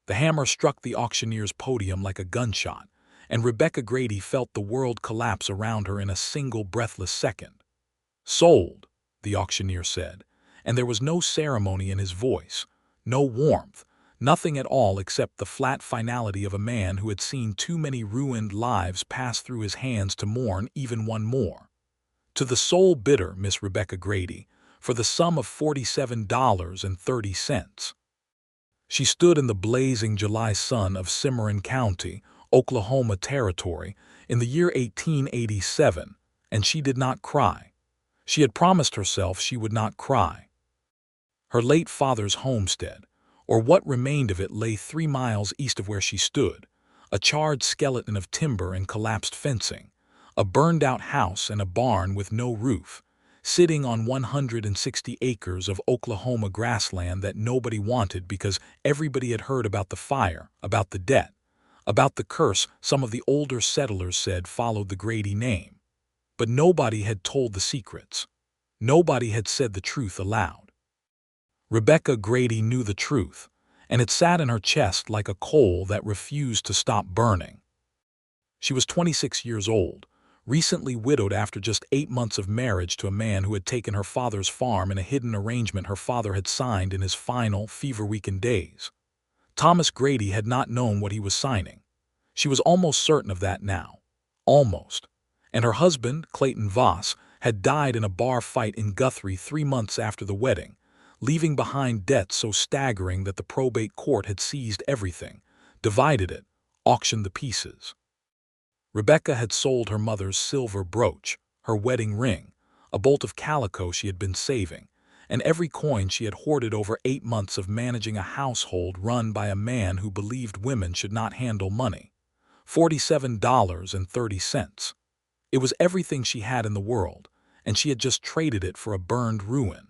The hammer struck the auctioneer's podium like a gunshot, and Rebecca Grady felt the world collapse around her in a single breathless second. "Sold," the auctioneer said, and there was no ceremony in his voice, no warmth, nothing at all except the flat finality of a man who had seen too many ruined lives pass through his hands to mourn even one more. "To the sole bidder, Miss Rebecca Grady, for the sum of $47.30. She stood in the blazing July sun of Cimarron County, Oklahoma Territory, in the year 1887, and she did not cry. She had promised herself she would not cry. Her late father's homestead, or what remained of it, lay 3 miles east of where she stood, a charred skeleton of timber and collapsed fencing, a burned-out house and a barn with no roof, sitting on 160 acres of Oklahoma grassland that nobody wanted because everybody had heard about the fire, about the debt, about the curse some of the older settlers said followed the Grady name. But nobody had told the secrets. Nobody had said the truth aloud. Rebecca Grady knew the truth, and it sat in her chest like a coal that refused to stop burning. She was 26 years old, recently widowed after just 8 months of marriage to a man who had taken her father's farm in a hidden arrangement her father had signed in his final, fever-weakened days. Thomas Grady had not known what he was signing. She was almost certain of that now. Almost. And her husband, Clayton Voss, had died in a bar fight in Guthrie 3 months after the wedding, leaving behind debts so staggering that the probate court had seized everything, divided it, auctioned the pieces. Rebecca had sold her mother's silver brooch, her wedding ring, a bolt of calico she had been saving, and every coin she had hoarded over 8 months of managing a household run by a man who believed women should not handle money. $47.30. It was everything she had in the world, and she had just traded it for a burned ruin.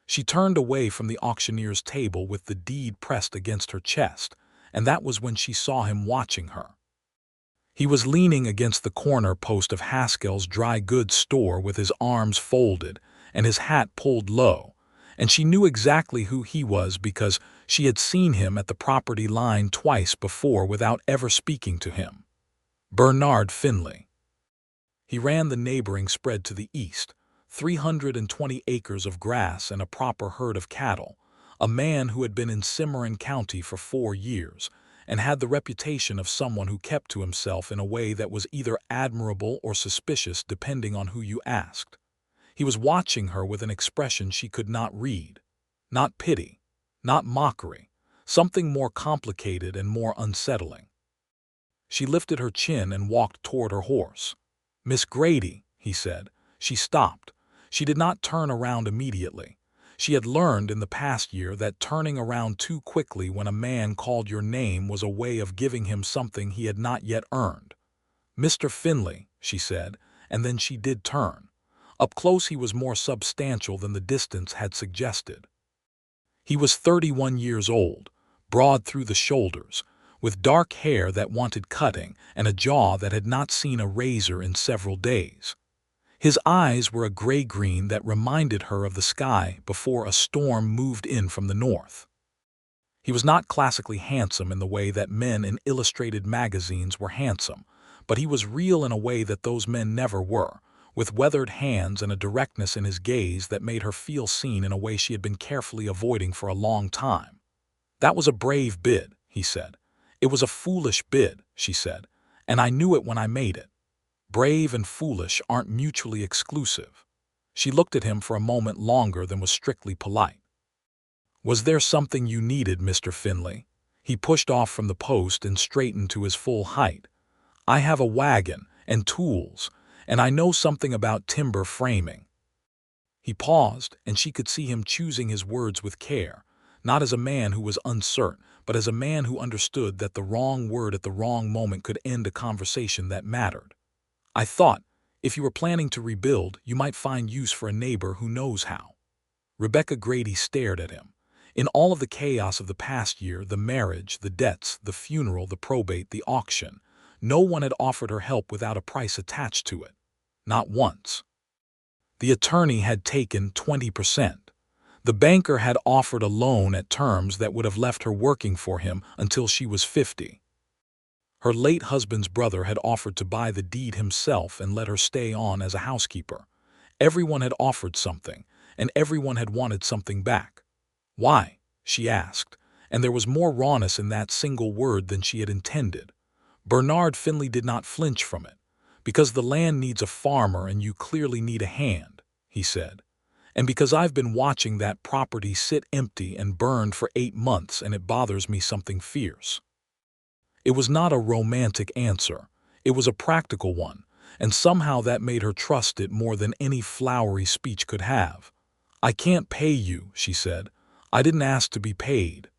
She turned away from the auctioneer's table with the deed pressed against her chest, and that was when she saw him watching her. He was leaning against the corner post of Haskell's dry goods store with his arms folded and his hat pulled low, and she knew exactly who he was because she had seen him at the property line twice before without ever speaking to him. Bernard Finley. He ran the neighboring spread to the east, 320 acres of grass and a proper herd of cattle, a man who had been in Cimarron County for 4 years, and had the reputation of someone who kept to himself in a way that was either admirable or suspicious depending on who you asked. He was watching her with an expression she could not read. Not pity, not mockery, something more complicated and more unsettling. She lifted her chin and walked toward her horse. "Miss Grady," he said. She stopped. She did not turn around immediately. She had learned in the past year that turning around too quickly when a man called your name was a way of giving him something he had not yet earned. "Mr. Finley," she said, and then she did turn. Up close he was more substantial than the distance had suggested. He was 31 years old, broad through the shoulders, with dark hair that wanted cutting and a jaw that had not seen a razor in several days. His eyes were a gray-green that reminded her of the sky before a storm moved in from the north. He was not classically handsome in the way that men in illustrated magazines were handsome, but he was real in a way that those men never were, with weathered hands and a directness in his gaze that made her feel seen in a way she had been carefully avoiding for a long time. "That was a brave bid," he said. "It was a foolish bid," she said, "and I knew it when I made it. Brave and foolish aren't mutually exclusive." She looked at him for a moment longer than was strictly polite. "Was there something you needed, Mr. Finley?" He pushed off from the post and straightened to his full height. "I have a wagon and tools, and I know something about timber framing." He paused, and she could see him choosing his words with care, not as a man who was uncertain, but as a man who understood that the wrong word at the wrong moment could end a conversation that mattered. "I thought, if you were planning to rebuild, you might find use for a neighbor who knows how." Rebecca Grady stared at him. In all of the chaos of the past year, the marriage, the debts, the funeral, the probate, the auction, no one had offered her help without a price attached to it. Not once. The attorney had taken 20%. The banker had offered a loan at terms that would have left her working for him until she was 50. Her late husband's brother had offered to buy the deed himself and let her stay on as a housekeeper. Everyone had offered something, and everyone had wanted something back. Why? She asked, and there was more rawness in that single word than she had intended. Bernard Finley did not flinch from it. Because the land needs a farmer and you clearly need a hand, he said. And because I've been watching that property sit empty and burned for 8 months and it bothers me something fierce. It was not a romantic answer. It was a practical one, and somehow that made her trust it more than any flowery speech could have. I can't pay you, she said. I didn't ask to be paid.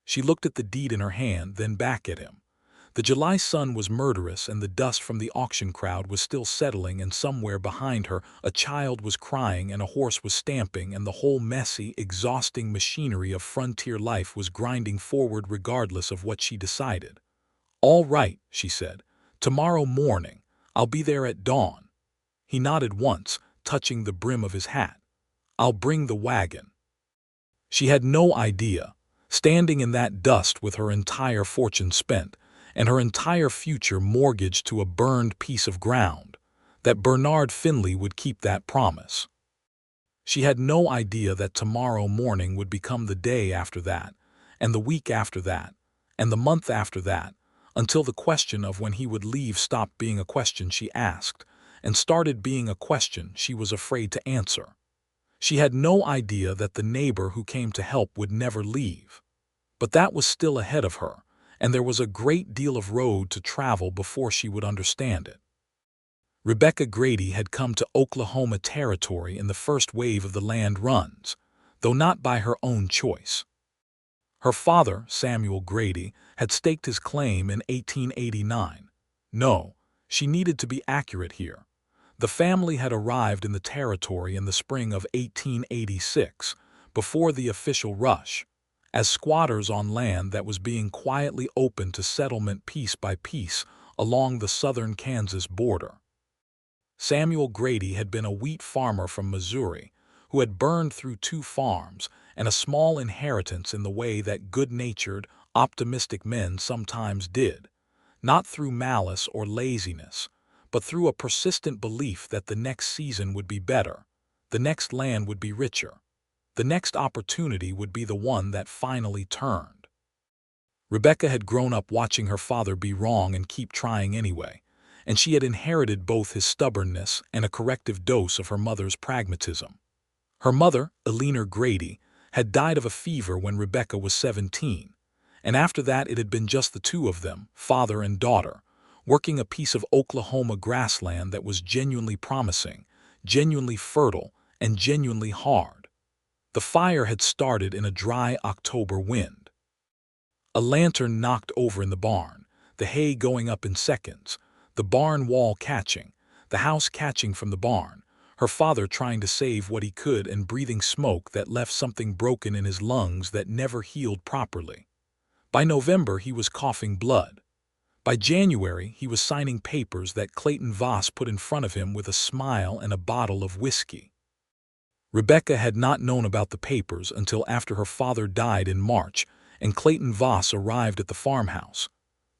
She looked at the deed in her hand, then back at him. The July sun was murderous and the dust from the auction crowd was still settling, and somewhere behind her a child was crying and a horse was stamping, and the whole messy, exhausting machinery of frontier life was grinding forward regardless of what she decided. All right, she said. Tomorrow morning. I'll be there at dawn. He nodded once, touching the brim of his hat. I'll bring the wagon. She had no idea, standing in that dust with her entire fortune spent, and her entire future mortgaged to a burned piece of ground, that Bernard Finley would keep that promise. She had no idea that tomorrow morning would become the day after that, and the week after that, and the month after that, until the question of when he would leave stopped being a question she asked, and started being a question she was afraid to answer. She had no idea that the neighbor who came to help would never leave. But that was still ahead of her, and there was a great deal of road to travel before she would understand it. Rebecca Grady had come to Oklahoma Territory in the first wave of the land runs, though not by her own choice. Her father, Samuel Grady, had staked his claim in 1889. No, she needed to be accurate here. The family had arrived in the territory in the spring of 1886, before the official rush, as squatters on land that was being quietly opened to settlement piece by piece along the southern Kansas border. Samuel Grady had been a wheat farmer from Missouri who had burned through 2 farms and a small inheritance in the way that good-natured, optimistic men sometimes did, not through malice or laziness, but through a persistent belief that the next season would be better, the next land would be richer, the next opportunity would be the one that finally turned. Rebecca had grown up watching her father be wrong and keep trying anyway, and she had inherited both his stubbornness and a corrective dose of her mother's pragmatism. Her mother, Eleanor Grady, had died of a fever when Rebecca was 17, and after that it had been just the 2 of them, father and daughter, working a piece of Oklahoma grassland that was genuinely promising, genuinely fertile, and genuinely hard. The fire had started in a dry October wind. A lantern knocked over in the barn, the hay going up in seconds, the barn wall catching, the house catching from the barn, her father trying to save what he could and breathing smoke that left something broken in his lungs that never healed properly. By November he was coughing blood. By January he was signing papers that Clayton Voss put in front of him with a smile and a bottle of whiskey. Rebecca had not known about the papers until after her father died in March and Clayton Voss arrived at the farmhouse,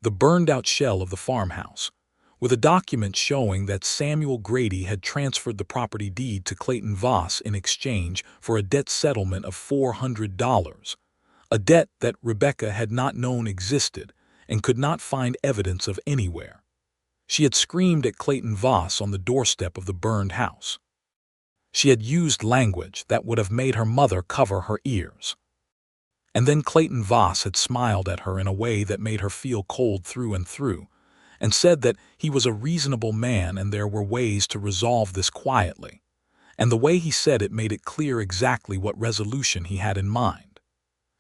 the burned-out shell of the farmhouse, with a document showing that Samuel Grady had transferred the property deed to Clayton Voss in exchange for a debt settlement of $400, a debt that Rebecca had not known existed and could not find evidence of anywhere. She had screamed at Clayton Voss on the doorstep of the burned house. She had used language that would have made her mother cover her ears. And then Clayton Voss had smiled at her in a way that made her feel cold through and through, and said that he was a reasonable man and there were ways to resolve this quietly. And the way he said it made it clear exactly what resolution he had in mind.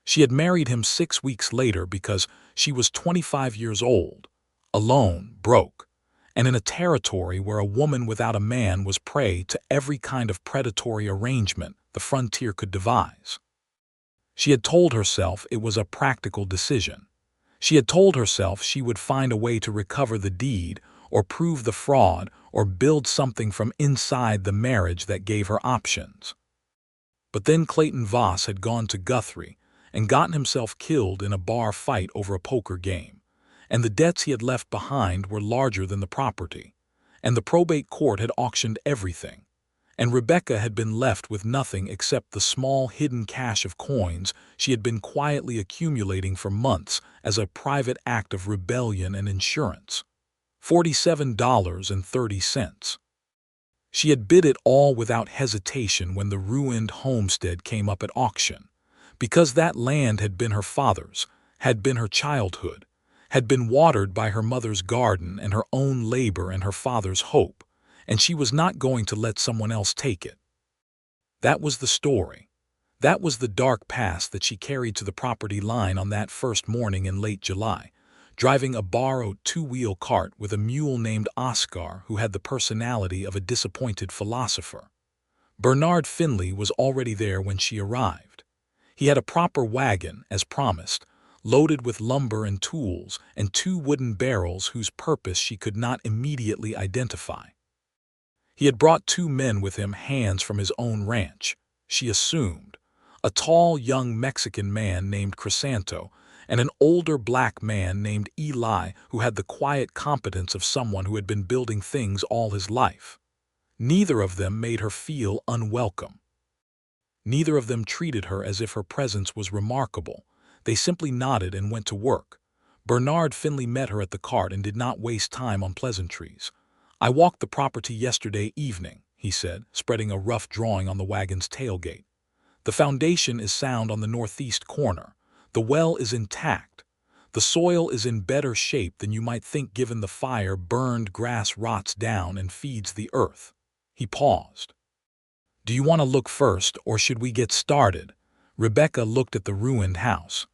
She had married him 6 weeks later because she was 25 years old, alone, broke, and in a territory where a woman without a man was prey to every kind of predatory arrangement the frontier could devise. She had told herself it was a practical decision. She had told herself she would find a way to recover the deed or prove the fraud or build something from inside the marriage that gave her options. But then Clayton Voss had gone to Guthrie and gotten himself killed in a bar fight over a poker game, and the debts he had left behind were larger than the property, and the probate court had auctioned everything, and Rebecca had been left with nothing except the small hidden cache of coins she had been quietly accumulating for months as a private act of rebellion and insurance. $47.30. She had bid it all without hesitation when the ruined homestead came up at auction, because that land had been her father's, had been her childhood, had been watered by her mother's garden and her own labor and her father's hope, and she was not going to let someone else take it. That was the story. That was the dark past that she carried to the property line on that first morning in late July, driving a borrowed two-wheel cart with a mule named Oscar who had the personality of a disappointed philosopher. Bernard Finley was already there when she arrived. He had a proper wagon, as promised, loaded with lumber and tools, and two wooden barrels whose purpose she could not immediately identify. He had brought two men with him, hands from his own ranch, she assumed, a tall young Mexican man named Crisanto, and an older black man named Eli who had the quiet competence of someone who had been building things all his life. Neither of them made her feel unwelcome. Neither of them treated her as if her presence was remarkable. They simply nodded and went to work. Bernard Finley met her at the cart and did not waste time on pleasantries. "I walked the property yesterday evening," he said, spreading a rough drawing on the wagon's tailgate. "The foundation is sound on the northeast corner. The well is intact. The soil is in better shape than you might think given the fire burned grass rots down and feeds the earth." He paused. "Do you want to look first, or should we get started?" Rebecca looked at the ruined house.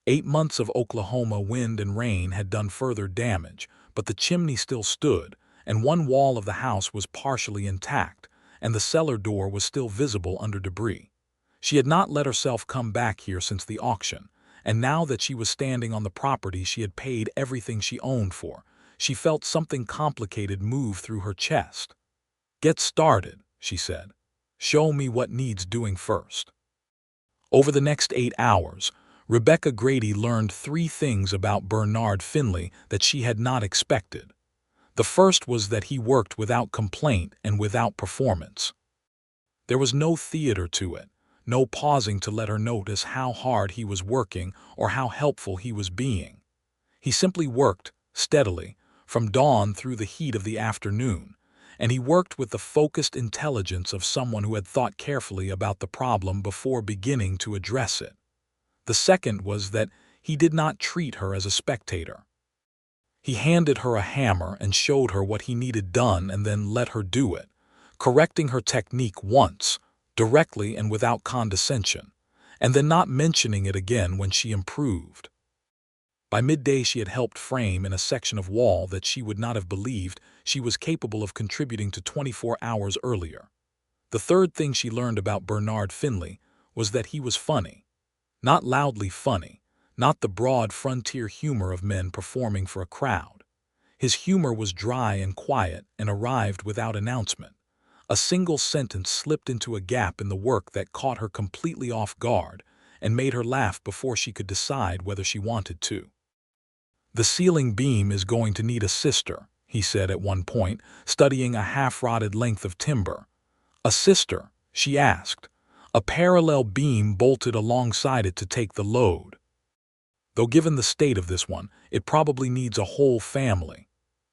8 months of Oklahoma wind and rain had done further damage, but the chimney still stood, and one wall of the house was partially intact, and the cellar door was still visible under debris. She had not let herself come back here since the auction, and now that she was standing on the property she had paid everything she owned for, she felt something complicated move through her chest. "Get started," she said. "Show me what needs doing first." Over the next 8 hours, Rebecca Grady learned 3 things about Bernard Finley that she had not expected. The first was that he worked without complaint and without performance. There was no theater to it, no pausing to let her notice how hard he was working or how helpful he was being. He simply worked, steadily, from dawn through the heat of the afternoon, and he worked with the focused intelligence of someone who had thought carefully about the problem before beginning to address it. The second was that he did not treat her as a spectator. He handed her a hammer and showed her what he needed done and then let her do it, correcting her technique once, directly and without condescension, and then not mentioning it again when she improved. By midday she had helped frame in a section of wall that she would not have believed she was capable of contributing to 24 hours earlier. The third thing she learned about Bernard Finley was that he was funny. Not loudly funny, not the broad frontier humor of men performing for a crowd. His humor was dry and quiet and arrived without announcement. A single sentence slipped into a gap in the work that caught her completely off guard and made her laugh before she could decide whether she wanted to. "The ceiling beam is going to need a sister," he said at one point, studying a half-rotted length of timber. "A sister?" she asked. "A parallel beam bolted alongside it to take the load. Though given the state of this one, it probably needs a whole family."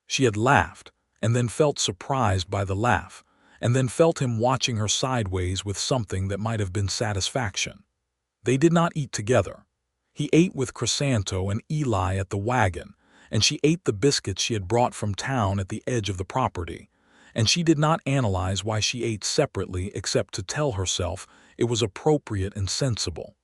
She had laughed, and then felt surprised by the laugh, and then felt him watching her sideways with something that might have been satisfaction. They did not eat together. He ate with Crisanto and Eli at the wagon, and she ate the biscuits she had brought from town at the edge of the property, and she did not analyze why she ate separately except to tell herself it was appropriate and sensible.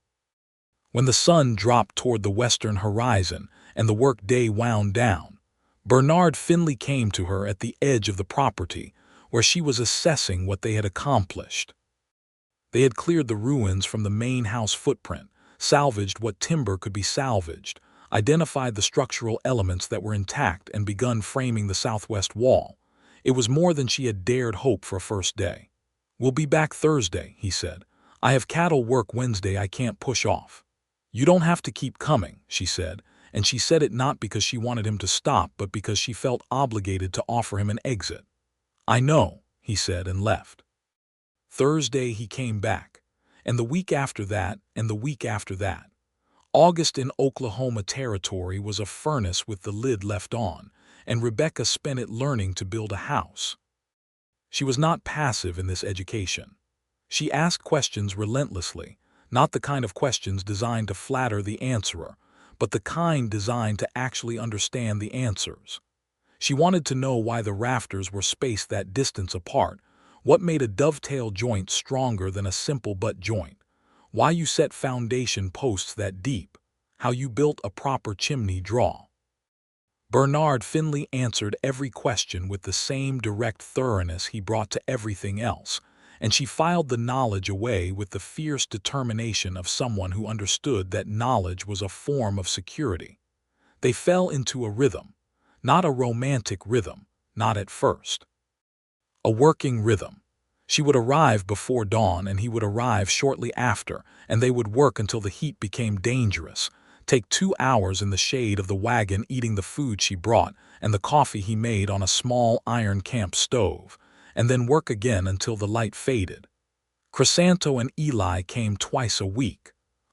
When the sun dropped toward the western horizon and the work-day wound down, Bernard Finley came to her at the edge of the property, where she was assessing what they had accomplished. They had cleared the ruins from the main house footprint, salvaged what timber could be salvaged, identified the structural elements that were intact, and begun framing the southwest wall. It was more than she had dared hope for a first day. "We'll be back Thursday," he said. I have cattle work Wednesday I can't push off. You don't have to keep coming, she said, and she said it not because she wanted him to stop, but because she felt obligated to offer him an exit. I know, he said and left. Thursday he came back, and the week after that, and the week after that. August in Oklahoma Territory was a furnace with the lid left on, and Rebecca spent it learning to build a house. She was not passive in this education. She asked questions relentlessly, not the kind of questions designed to flatter the answerer, but the kind designed to actually understand the answers. She wanted to know why the rafters were spaced that distance apart, what made a dovetail joint stronger than a simple butt joint, why you set foundation posts that deep, how you built a proper chimney draw. Bernard Finley answered every question with the same direct thoroughness he brought to everything else, and she filed the knowledge away with the fierce determination of someone who understood that knowledge was a form of security. They fell into a rhythm, not a romantic rhythm, not at first. A working rhythm. She would arrive before dawn and he would arrive shortly after, and they would work until the heat became dangerous, take 2 hours in the shade of the wagon eating the food she brought and the coffee he made on a small iron camp stove, and then work again until the light faded. Crisanto and Eli came twice a week.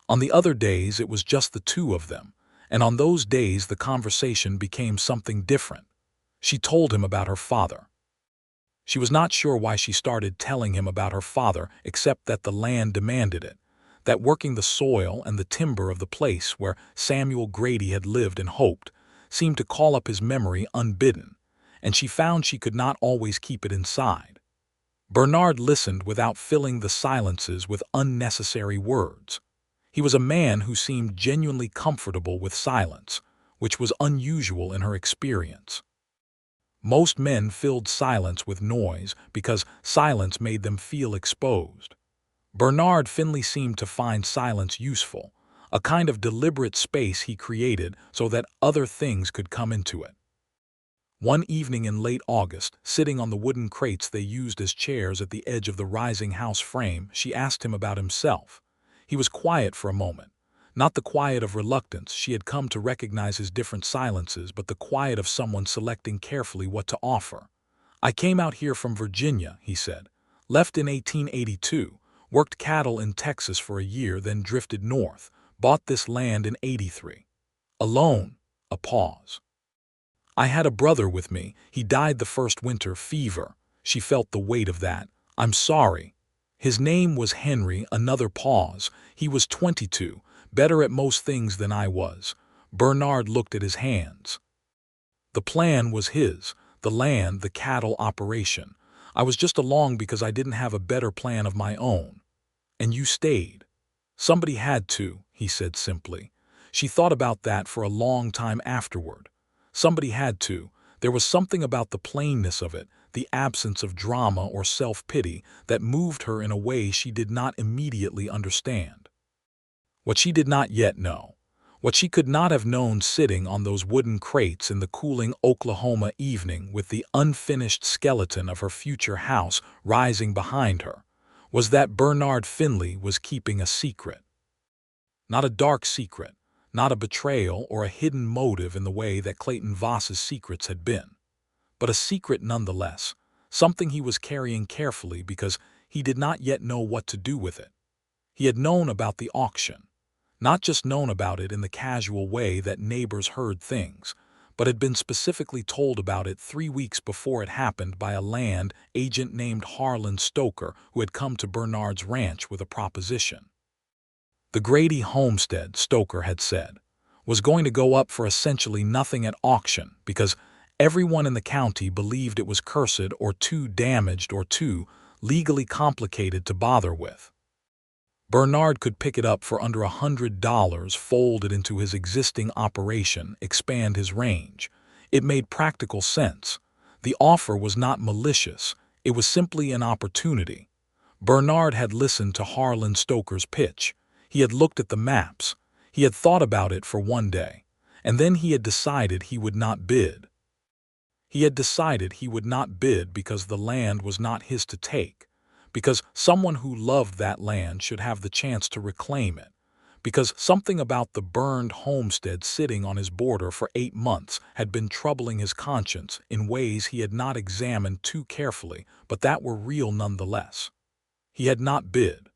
On the other days it was just the two of them, and on those days the conversation became something different. She told him about her father. She was not sure why she started telling him about her father, except that the land demanded it, that working the soil and the timber of the place where Samuel Grady had lived and hoped seemed to call up his memory unbidden, and she found she could not always keep it inside. Bernard listened without filling the silences with unnecessary words. He was a man who seemed genuinely comfortable with silence, which was unusual in her experience. Most men filled silence with noise because silence made them feel exposed. Bernard Finley seemed to find silence useful, a kind of deliberate space he created so that other things could come into it. One evening in late August, sitting on the wooden crates they used as chairs at the edge of the rising house frame, she asked him about himself. He was quiet for a moment. Not the quiet of reluctance, she had come to recognize his different silences, but the quiet of someone selecting carefully what to offer. I came out here from Virginia, he said. Left in 1882, worked cattle in Texas for a year, then drifted north, bought this land in 83. Alone. A pause. I had a brother with me. He died the first winter, fever. She felt the weight of that. I'm sorry. His name was Henry. Another pause. He was 22. Better at most things than I was. Bernard looked at his hands. The plan was his, the land, the cattle operation. I was just along because I didn't have a better plan of my own. And you stayed. Somebody had to, he said simply. She thought about that for a long time afterward. Somebody had to. There was something about the plainness of it, the absence of drama or self-pity, that moved her in a way she did not immediately understand. What she did not yet know, what she could not have known sitting on those wooden crates in the cooling Oklahoma evening with the unfinished skeleton of her future house rising behind her, was that Bernard Finley was keeping a secret. Not a dark secret, not a betrayal or a hidden motive in the way that Clayton Voss's secrets had been, but a secret nonetheless, something he was carrying carefully because he did not yet know what to do with it. He had known about the auction. Not just known about it in the casual way that neighbors heard things, but had been specifically told about it 3 weeks before it happened by a land agent named Harlan Stoker, who had come to Bernard's ranch with a proposition. The Grady homestead, Stoker had said, was going to go up for essentially nothing at auction because everyone in the county believed it was cursed or too damaged or too legally complicated to bother with. Bernard could pick it up for under $100, fold it into his existing operation, expand his range. It made practical sense. The offer was not malicious. It was simply an opportunity. Bernard had listened to Harlan Stoker's pitch. He had looked at the maps. He had thought about it for one day. And then he had decided he would not bid. He had decided he would not bid because the land was not his to take, because someone who loved that land should have the chance to reclaim it, because something about the burned homestead sitting on his border for 8 months had been troubling his conscience in ways he had not examined too carefully, but that were real nonetheless. He had not bid.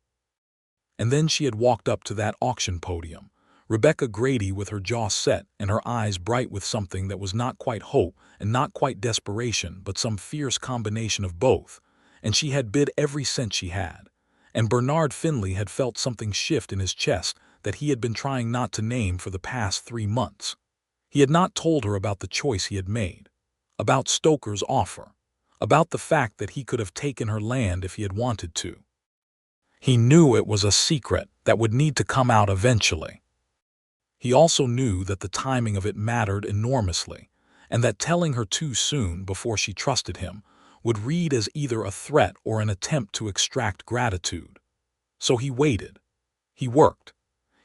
And then she had walked up to that auction podium, Rebecca Grady with her jaw set and her eyes bright with something that was not quite hope and not quite desperation, but some fierce combination of both, and she had bid every cent she had. And Bernard Finley had felt something shift in his chest that he had been trying not to name for the past 3 months. He had not told her about the choice he had made, about Stoker's offer, about the fact that he could have taken her land if he had wanted to. He knew it was a secret that would need to come out eventually. He also knew that the timing of it mattered enormously, and that telling her too soon before she trusted him would read as either a threat or an attempt to extract gratitude. So he waited. He worked.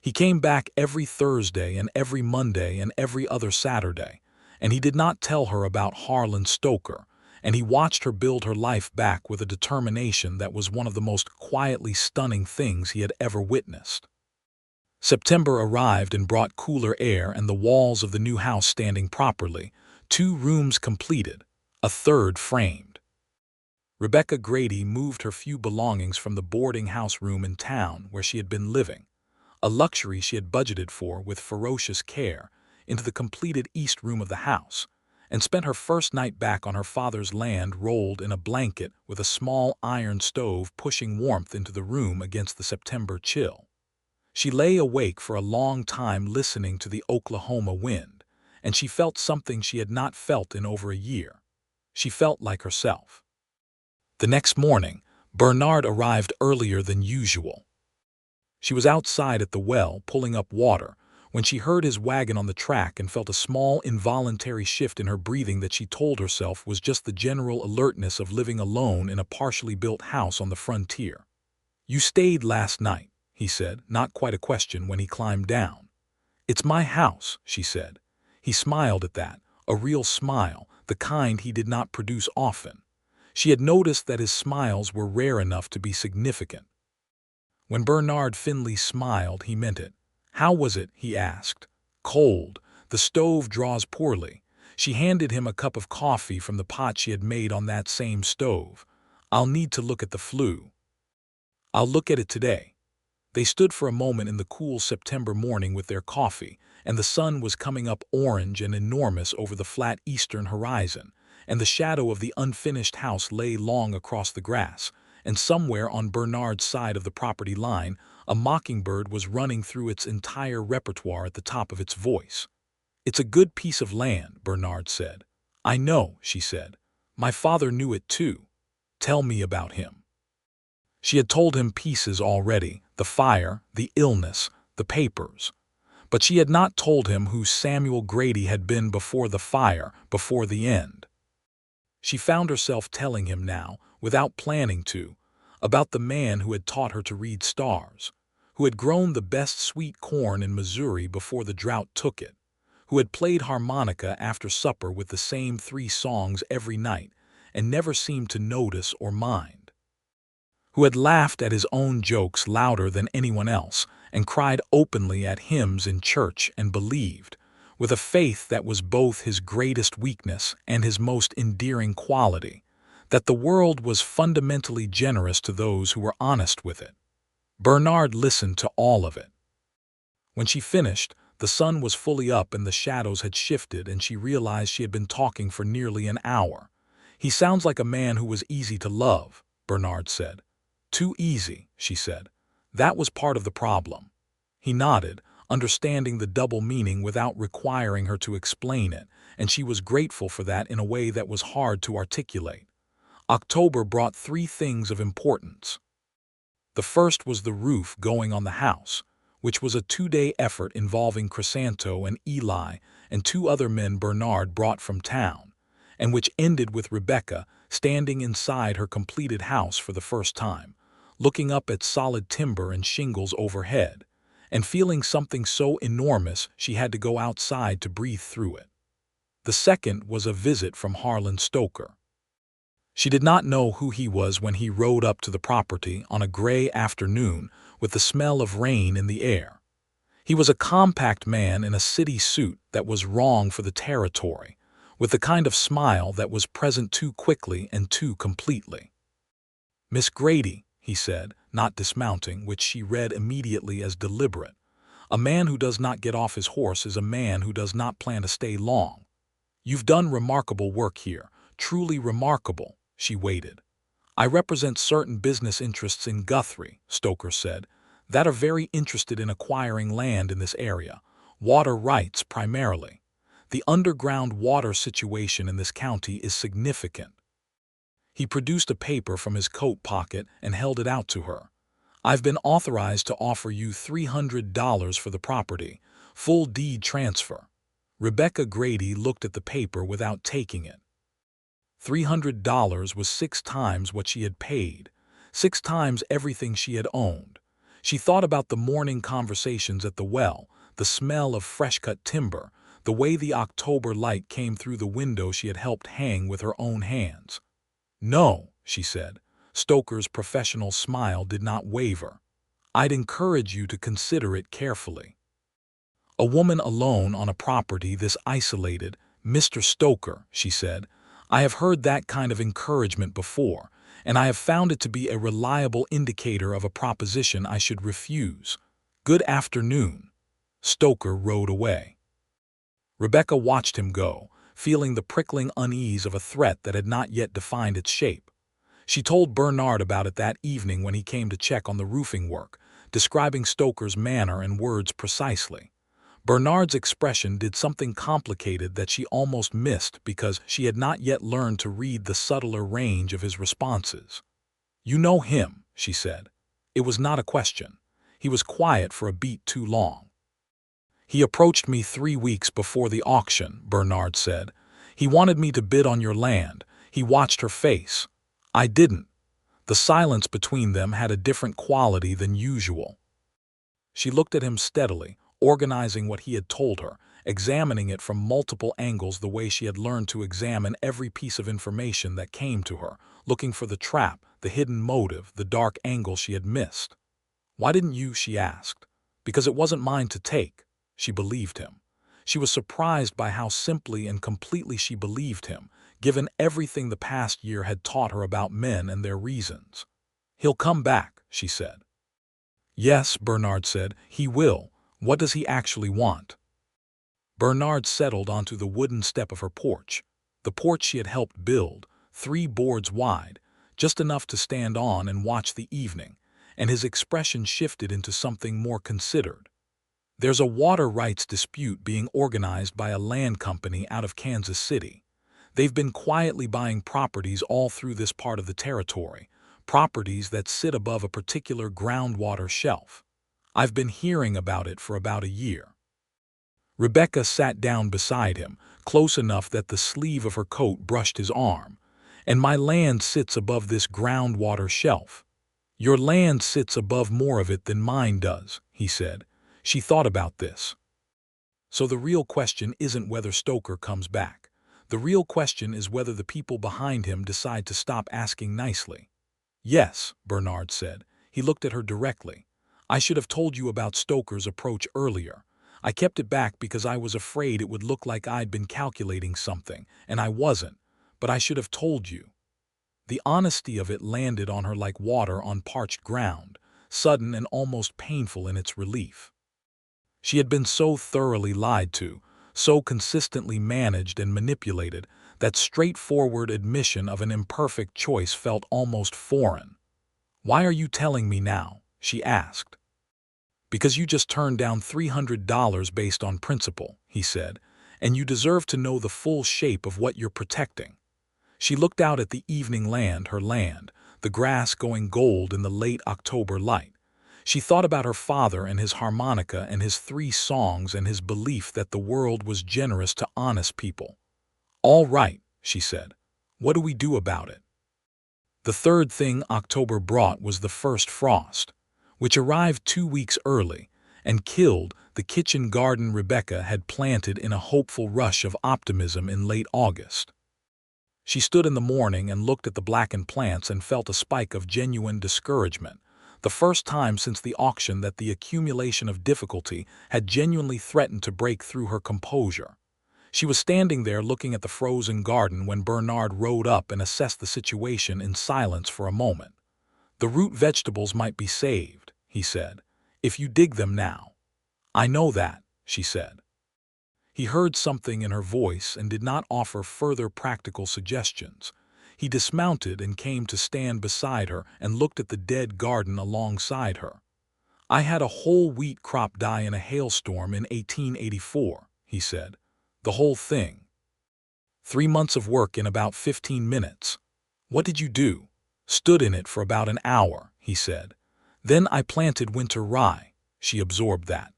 He came back every Thursday and every Monday and every other Saturday, and he did not tell her about Harlan Stoker, and he watched her build her life back with a determination that was one of the most quietly stunning things he had ever witnessed. September arrived and brought cooler air and the walls of the new house standing properly, 2 rooms completed, a third framed. Rebecca Grady moved her few belongings from the boarding house room in town where she had been living, a luxury she had budgeted for with ferocious care, into the completed east room of the house, and spent her first night back on her father's land rolled in a blanket with a small iron stove pushing warmth into the room against the September chill. She lay awake for a long time listening to the Oklahoma wind, and she felt something she had not felt in over a year. She felt like herself. The next morning, Bernard arrived earlier than usual. She was outside at the well pulling up water when she heard his wagon on the track and felt a small involuntary shift in her breathing that she told herself was just the general alertness of living alone in a partially built house on the frontier. "You stayed last night," he said, not quite a question, when he climbed down. "It's my house," she said. He smiled at that, a real smile, the kind he did not produce often. She had noticed that his smiles were rare enough to be significant. When Bernard Finley smiled, he meant it. "How was it?" he asked. "Cold. The stove draws poorly." She handed him a cup of coffee from the pot she had made on that same stove. "I'll need to look at the flue." "I'll look at it today." They stood for a moment in the cool September morning with their coffee, and the sun was coming up orange and enormous over the flat eastern horizon, and the shadow of the unfinished house lay long across the grass, and somewhere on Bernard's side of the property line, a mockingbird was running through its entire repertoire at the top of its voice. "It's a good piece of land," Bernard said. "I know," she said. "My father knew it too. Tell me about him." She had told him pieces already, the fire, the illness, the papers. But she had not told him who Samuel Grady had been before the fire, before the end. She found herself telling him now, without planning to, about the man who had taught her to read stars, who had grown the best sweet corn in Missouri before the drought took it, who had played harmonica after supper with the same 3 songs every night and never seemed to notice or mind, who had laughed at his own jokes louder than anyone else and cried openly at hymns in church and believed, with a faith that was both his greatest weakness and his most endearing quality, that the world was fundamentally generous to those who were honest with it. Bernard listened to all of it. When she finished, the sun was fully up and the shadows had shifted, and she realized she had been talking for nearly an hour. "He sounds like a man who was easy to love," Bernard said. "Too easy," she said. "That was part of the problem." He nodded, understanding the double meaning without requiring her to explain it, and she was grateful for that in a way that was hard to articulate. October brought 3 things of importance. The first was the roof going on the house, which was a 2-day effort involving Crisanto and Eli and 2 other men Bernard brought from town, and which ended with Rebecca standing inside her completed house for the first time, looking up at solid timber and shingles overhead, and feeling something so enormous she had to go outside to breathe through it. The second was a visit from Harlan Stoker. She did not know who he was when he rode up to the property on a gray afternoon with the smell of rain in the air. He was a compact man in a city suit that was wrong for the territory, with the kind of smile that was present too quickly and too completely. "Miss Grady," he said, not dismounting, which she read immediately as deliberate. "A man who does not get off his horse is a man who does not plan to stay long. You've done remarkable work here, truly remarkable." She waited. "I represent certain business interests in Guthrie," Stoker said, "that are very interested in acquiring land in this area, water rights primarily. The underground water situation in this county is significant." He produced a paper from his coat pocket and held it out to her. "I've been authorized to offer you $300 for the property, full deed transfer." Rebecca Grady looked at the paper without taking it. $300 was 6 times what she had paid, 6 times everything she had owned. She thought about the morning conversations at the well, the smell of fresh-cut timber, the way the October light came through the window she had helped hang with her own hands. "No," she said. Stoker's professional smile did not waver. "I'd encourage you to consider it carefully." "A woman alone on a property this isolated, Mr. Stoker," she said, "I have heard that kind of encouragement before, and I have found it to be a reliable indicator of a proposition I should refuse. Good afternoon." Stoker rode away. Rebecca watched him go, feeling the prickling unease of a threat that had not yet defined its shape. She told Bernard about it that evening when he came to check on the roofing work, describing Stoker's manner and words precisely. Bernard's expression did something complicated that she almost missed because she had not yet learned to read the subtler range of his responses. "You know him," she said. It was not a question. He was quiet for a beat too long. "He approached me 3 weeks before the auction," Bernard said. "He wanted me to bid on your land." He watched her face. "I didn't." The silence between them had a different quality than usual. She looked at him steadily, organizing what he had told her, examining it from multiple angles the way she had learned to examine every piece of information that came to her, looking for the trap, the hidden motive, the dark angle she had missed. "Why didn't you?" she asked. "Because it wasn't mine to take." She believed him. She was surprised by how simply and completely she believed him, given everything the past year had taught her about men and their reasons. "He'll come back," she said. "Yes," Bernard said, "he will. What does he actually want?" Bernard settled onto the wooden step of her porch, the porch she had helped build, 3 boards wide, just enough to stand on and watch the evening, and his expression shifted into something more considered. "There's a water rights dispute being organized by a land company out of Kansas City. They've been quietly buying properties all through this part of the territory, properties that sit above a particular groundwater shelf. I've been hearing about it for about a year." Rebecca sat down beside him, close enough that the sleeve of her coat brushed his arm. "And my land sits above this groundwater shelf." "Your land sits above more of it than mine does," he said. She thought about this. "So the real question isn't whether Stoker comes back. The real question is whether the people behind him decide to stop asking nicely." "Yes," Bernard said. He looked at her directly. "I should have told you about Stoker's approach earlier. I kept it back because I was afraid it would look like I'd been calculating something, and I wasn't, but I should have told you." The honesty of it landed on her like water on parched ground, sudden and almost painful in its relief. She had been so thoroughly lied to, so consistently managed and manipulated, that straightforward admission of an imperfect choice felt almost foreign. "Why are you telling me now?" she asked. "Because you just turned down $300 based on principle," he said, "and you deserve to know the full shape of what you're protecting." She looked out at the evening land, her land, the grass going gold in the late October light. She thought about her father and his harmonica and his 3 songs and his belief that the world was generous to honest people. "All right," she said. "What do we do about it?" The third thing October brought was the first frost, which arrived 2 weeks early and killed the kitchen garden Rebecca had planted in a hopeful rush of optimism in late August. She stood in the morning and looked at the blackened plants and felt a spike of genuine discouragement, the first time since the auction that the accumulation of difficulty had genuinely threatened to break through her composure. She was standing there looking at the frozen garden when Bernard rode up and assessed the situation in silence for a moment. "The root vegetables might be saved," he said, "if you dig them now." "I know that," she said. He heard something in her voice and did not offer further practical suggestions. He dismounted and came to stand beside her and looked at the dead garden alongside her. "I had a whole wheat crop die in a hailstorm in 1884, he said. "The whole thing. 3 months of work in about 15 minutes. "What did you do?" "Stood in it for about an hour," he said. "Then I planted winter rye." She absorbed that.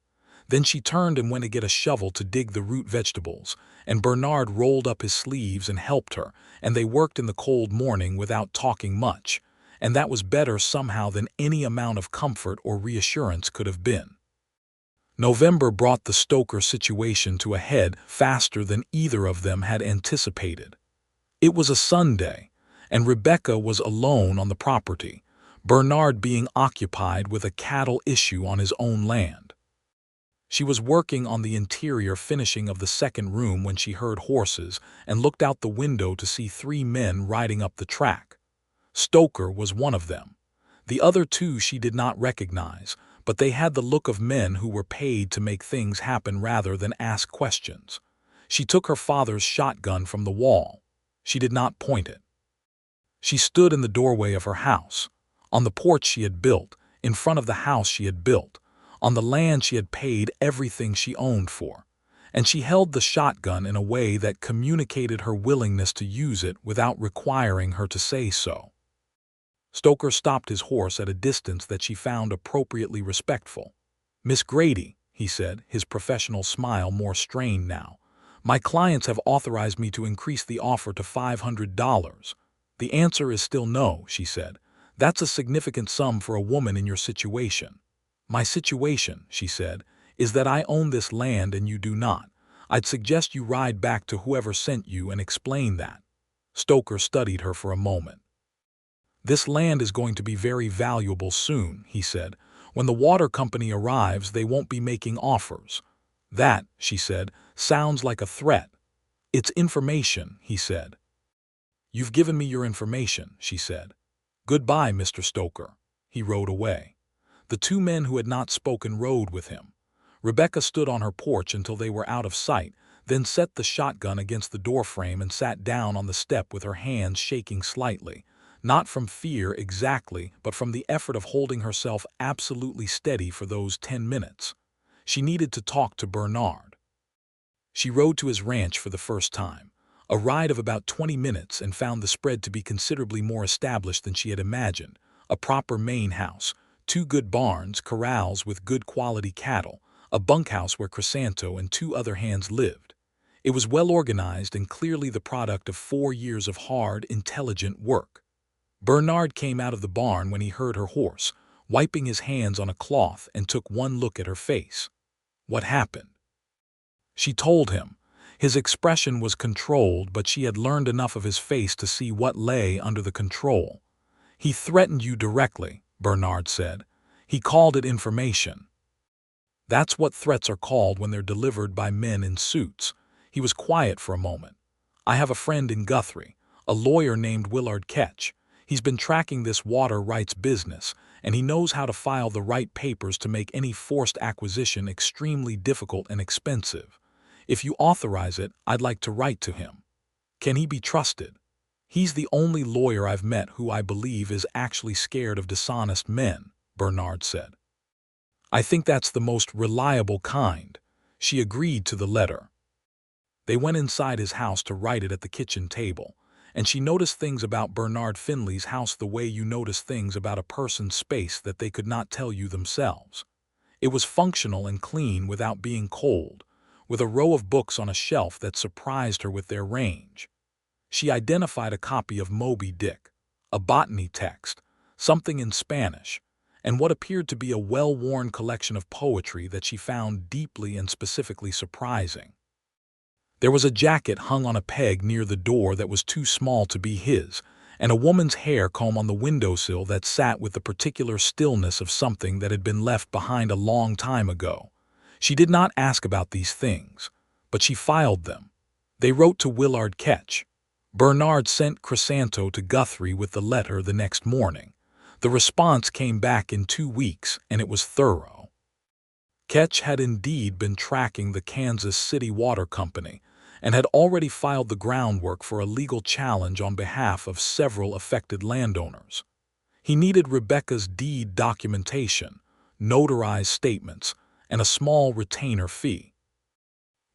Then she turned and went to get a shovel to dig the root vegetables, and Bernard rolled up his sleeves and helped her, and they worked in the cold morning without talking much, and that was better somehow than any amount of comfort or reassurance could have been. November brought the Stoker situation to a head faster than either of them had anticipated. It was a Sunday, and Rebecca was alone on the property, Bernard being occupied with a cattle issue on his own land. She was working on the interior finishing of the second room when she heard horses and looked out the window to see 3 men riding up the track. Stoker was one of them. The other 2 she did not recognize, but they had the look of men who were paid to make things happen rather than ask questions. She took her father's shotgun from the wall. She did not point it. She stood in the doorway of her house, on the porch she had built, in front of the house she had built, on the land she had paid everything she owned for, and she held the shotgun in a way that communicated her willingness to use it without requiring her to say so. Stoker stopped his horse at a distance that she found appropriately respectful. "Miss Grady," he said, his professional smile more strained now, "my clients have authorized me to increase the offer to $500. "The answer is still no," she said. "That's a significant sum for a woman in your situation." "My situation," she said, "is that I own this land and you do not. I'd suggest you ride back to whoever sent you and explain that." Stoker studied her for a moment. "This land is going to be very valuable soon," he said. "When the water company arrives, they won't be making offers." "That," she said, "sounds like a threat." "It's information," he said. "You've given me your information," she said. "Goodbye, Mr. Stoker." He rode away. The 2 men who had not spoken rode with him. Rebecca stood on her porch until they were out of sight, then set the shotgun against the doorframe and sat down on the step with her hands shaking slightly, not from fear exactly, but from the effort of holding herself absolutely steady for those 10 minutes. She needed to talk to Bernard. She rode to his ranch for the first time, a ride of about 20 minutes, and found the spread to be considerably more established than she had imagined. A proper main house, 2 good barns, corrals with good quality cattle, a bunkhouse where Crisanto and 2 other hands lived. It was well organized and clearly the product of 4 years of hard, intelligent work. Bernard came out of the barn when he heard her horse, wiping his hands on a cloth, and took one look at her face. "What happened?" She told him. His expression was controlled, but she had learned enough of his face to see what lay under the control. "He threatened you directly," Bernard said. "He called it information." "That's what threats are called when they're delivered by men in suits." He was quiet for a moment. "I have a friend in Guthrie, a lawyer named Willard Ketch. He's been tracking this water rights business, and he knows how to file the right papers to make any forced acquisition extremely difficult and expensive. If you authorize it, I'd like to write to him." "Can he be trusted?" "He's the only lawyer I've met who I believe is actually scared of dishonest men," Bernard said. "I think that's the most reliable kind." She agreed to the letter. They went inside his house to write it at the kitchen table, and she noticed things about Bernard Finley's house the way you notice things about a person's space that they could not tell you themselves. It was functional and clean without being cold, with a row of books on a shelf that surprised her with their range. She identified a copy of Moby Dick, a botany text, something in Spanish, and what appeared to be a well-worn collection of poetry that she found deeply and specifically surprising. There was a jacket hung on a peg near the door that was too small to be his, and a woman's hair comb on the windowsill that sat with the particular stillness of something that had been left behind a long time ago. She did not ask about these things, but she filed them. They wrote to Willard Ketch. Bernard sent Chrysanto to Guthrie with the letter the next morning. The response came back in 2 weeks, and it was thorough. Ketch had indeed been tracking the Kansas City Water Company and had already filed the groundwork for a legal challenge on behalf of several affected landowners. He needed Rebecca's deed documentation, notarized statements, and a small retainer fee.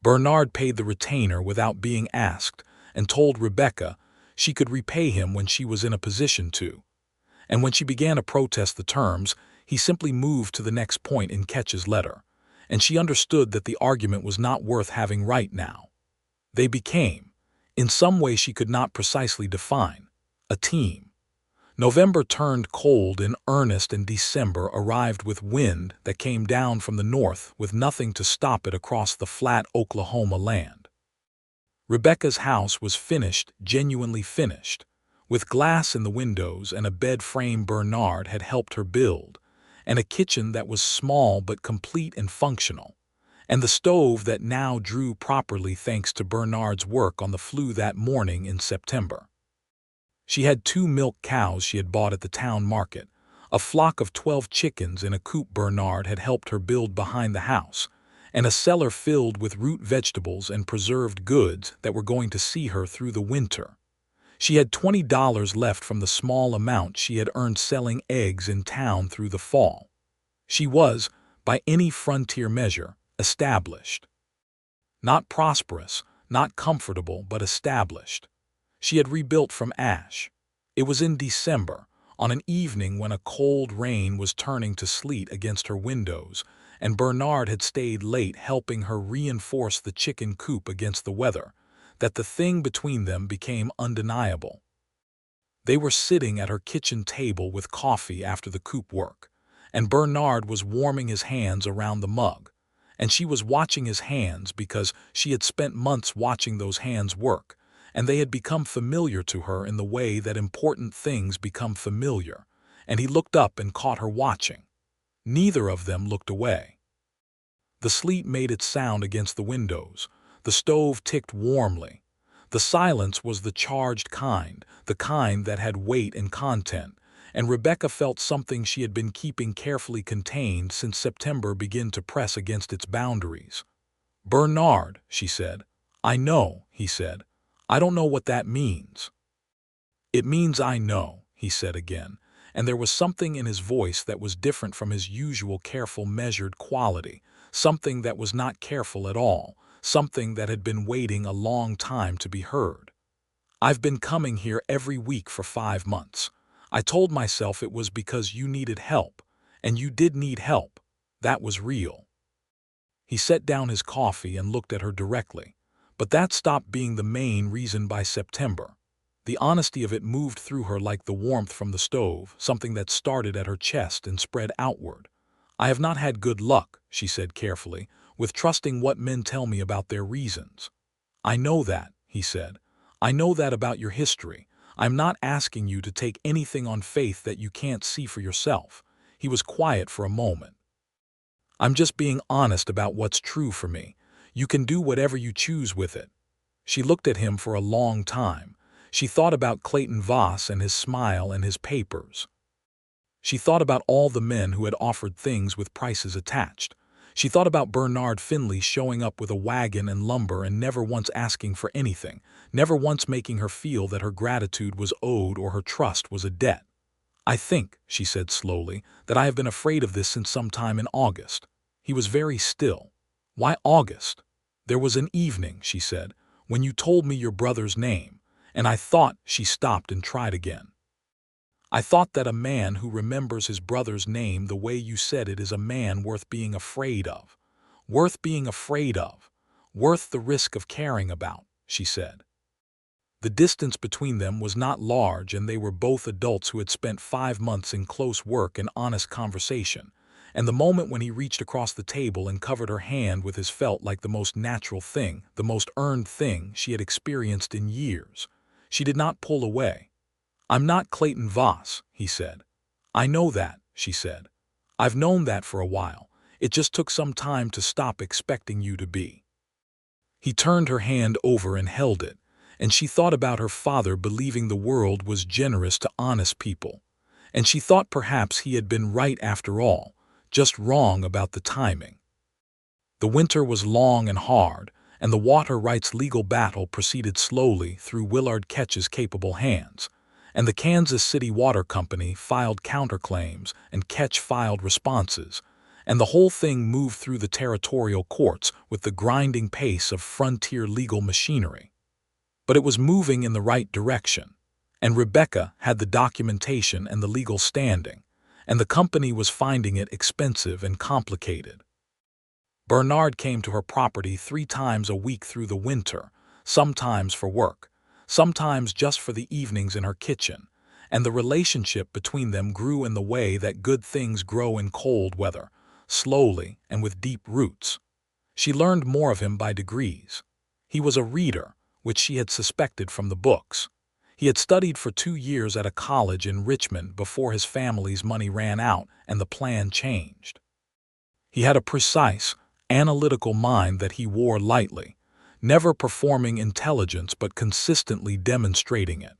Bernard paid the retainer without being asked and told Rebecca she could repay him when she was in a position to. And when she began to protest the terms, he simply moved to the next point in Ketch's letter, and she understood that the argument was not worth having right now. They became, in some way she could not precisely define, a team. November turned cold in earnest, and December arrived with wind that came down from the north with nothing to stop it across the flat Oklahoma land. Rebecca's house was finished, genuinely finished, with glass in the windows and a bed frame Bernard had helped her build, and a kitchen that was small but complete and functional, and the stove that now drew properly thanks to Bernard's work on the flue that morning in September. She had 2 milk cows she had bought at the town market, a flock of 12 chickens in a coop Bernard had helped her build behind the house, and a cellar filled with root vegetables and preserved goods that were going to see her through the winter. She had $20 left from the small amount she had earned selling eggs in town through the fall. She was, by any frontier measure, established. Not prosperous, not comfortable, but established. She had rebuilt from ash. It was in December, on an evening when a cold rain was turning to sleet against her windows, and Bernard had stayed late helping her reinforce the chicken coop against the weather, that the thing between them became undeniable. They were sitting at her kitchen table with coffee after the coop work, and Bernard was warming his hands around the mug, and she was watching his hands because she had spent months watching those hands work, and they had become familiar to her in the way that important things become familiar, and he looked up and caught her watching. Neither of them looked away. The sleet made its sound against the windows. The stove ticked warmly. The silence was the charged kind, the kind that had weight and content, and Rebecca felt something she had been keeping carefully contained since September began to press against its boundaries. "Bernard," she said. "I know," he said. "I don't know what that means." "It means I know," he said again, and there was something in his voice that was different from his usual careful, measured quality, something that was not careful at all, something that had been waiting a long time to be heard. "I've been coming here every week for 5 months. I told myself it was because you needed help, and you did need help. That was real." He set down his coffee and looked at her directly, but that stopped being the main reason by September. The honesty of it moved through her like the warmth from the stove, something that started at her chest and spread outward. "I have not had good luck," she said carefully, "with trusting what men tell me about their reasons." "I know that," he said. "I know that about your history. I'm not asking you to take anything on faith that you can't see for yourself." He was quiet for a moment. "I'm just being honest about what's true for me. You can do whatever you choose with it." She looked at him for a long time. She thought about Clayton Voss and his smile and his papers. She thought about all the men who had offered things with prices attached. She thought about Bernard Finley showing up with a wagon and lumber and never once asking for anything, never once making her feel that her gratitude was owed or her trust was a debt. "I think," she said slowly, "that I have been afraid of this since some time in August." He was very still. "Why August?" "There was an evening," she said, "when you told me your brother's name, and I thought—" She stopped and tried again. "I thought that a man who remembers his brother's name the way you said it is a man worth being afraid of. Worth being afraid of. Worth the risk of caring about," she said. The distance between them was not large, and they were both adults who had spent 5 months in close work and honest conversation, and the moment when he reached across the table and covered her hand with his felt like the most natural thing, the most earned thing she had experienced in years. She did not pull away. "I'm not Clayton Voss," he said. "I know that," she said. "I've known that for a while. It just took some time to stop expecting you to be." He turned her hand over and held it, and she thought about her father believing the world was generous to honest people. And she thought perhaps he had been right after all, just wrong about the timing. The winter was long and hard, and the water rights legal battle proceeded slowly through Willard Ketch's capable hands, and the Kansas City Water Company filed counterclaims and Ketch filed responses, and the whole thing moved through the territorial courts with the grinding pace of frontier legal machinery. But it was moving in the right direction, and Rebecca had the documentation and the legal standing, and the company was finding it expensive and complicated. Bernard came to her property 3 times a week through the winter, sometimes for work, sometimes just for the evenings in her kitchen, and the relationship between them grew in the way that good things grow in cold weather, slowly and with deep roots. She learned more of him by degrees. He was a reader, which she had suspected from the books. He had studied for 2 years at a college in Richmond before his family's money ran out and the plan changed. He had a precise, analytical mind that he wore lightly, never performing intelligence but consistently demonstrating it.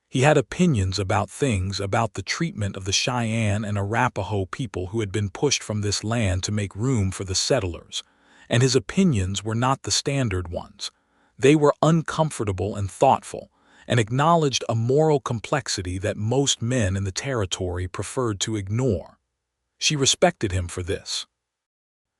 He had opinions about things, about the treatment of the Cheyenne and Arapaho people who had been pushed from this land to make room for the settlers, and his opinions were not the standard ones. They were uncomfortable and thoughtful, and acknowledged a moral complexity that most men in the territory preferred to ignore. She respected him for this.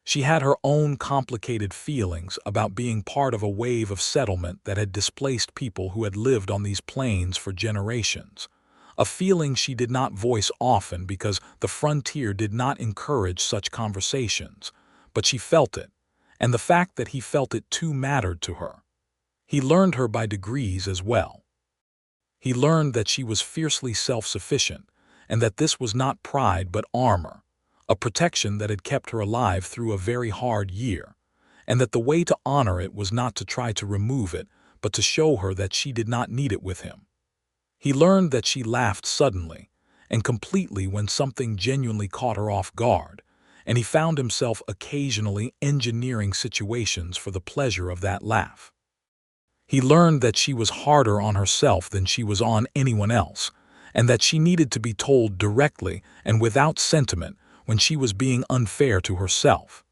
She had her own complicated feelings about being part of a wave of settlement that had displaced people who had lived on these plains for generations, a feeling she did not voice often because the frontier did not encourage such conversations, but she felt it, and the fact that he felt it too mattered to her. He learned her by degrees as well. He learned that she was fiercely self-sufficient, and that this was not pride but armor, a protection that had kept her alive through a very hard year, and that the way to honor it was not to try to remove it, but to show her that she did not need it with him. He learned that she laughed suddenly and completely when something genuinely caught her off guard, and he found himself occasionally engineering situations for the pleasure of that laugh. He learned that she was harder on herself than she was on anyone else, and that she needed to be told directly and without sentiment when she was being unfair to herself.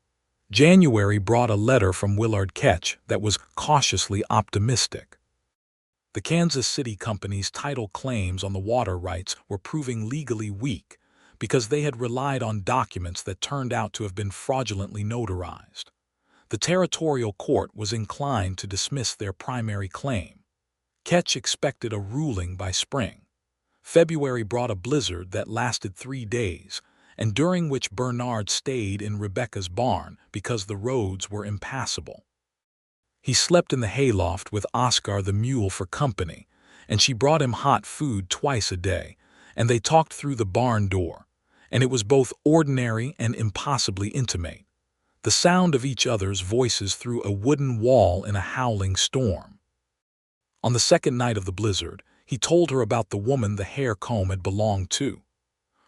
January brought a letter from Willard Ketch that was cautiously optimistic. The Kansas City Company's title claims on the water rights were proving legally weak because they had relied on documents that turned out to have been fraudulently notarized. The territorial court was inclined to dismiss their primary claim. Ketch expected a ruling by spring. February brought a blizzard that lasted 3 days, and during which Bernard stayed in Rebecca's barn because the roads were impassable. He slept in the hayloft with Oscar the mule for company, and she brought him hot food twice a day, and they talked through the barn door, and it was both ordinary and impossibly intimate, the sound of each other's voices through a wooden wall in a howling storm. On the second night of the blizzard, he told her about the woman the hair comb had belonged to.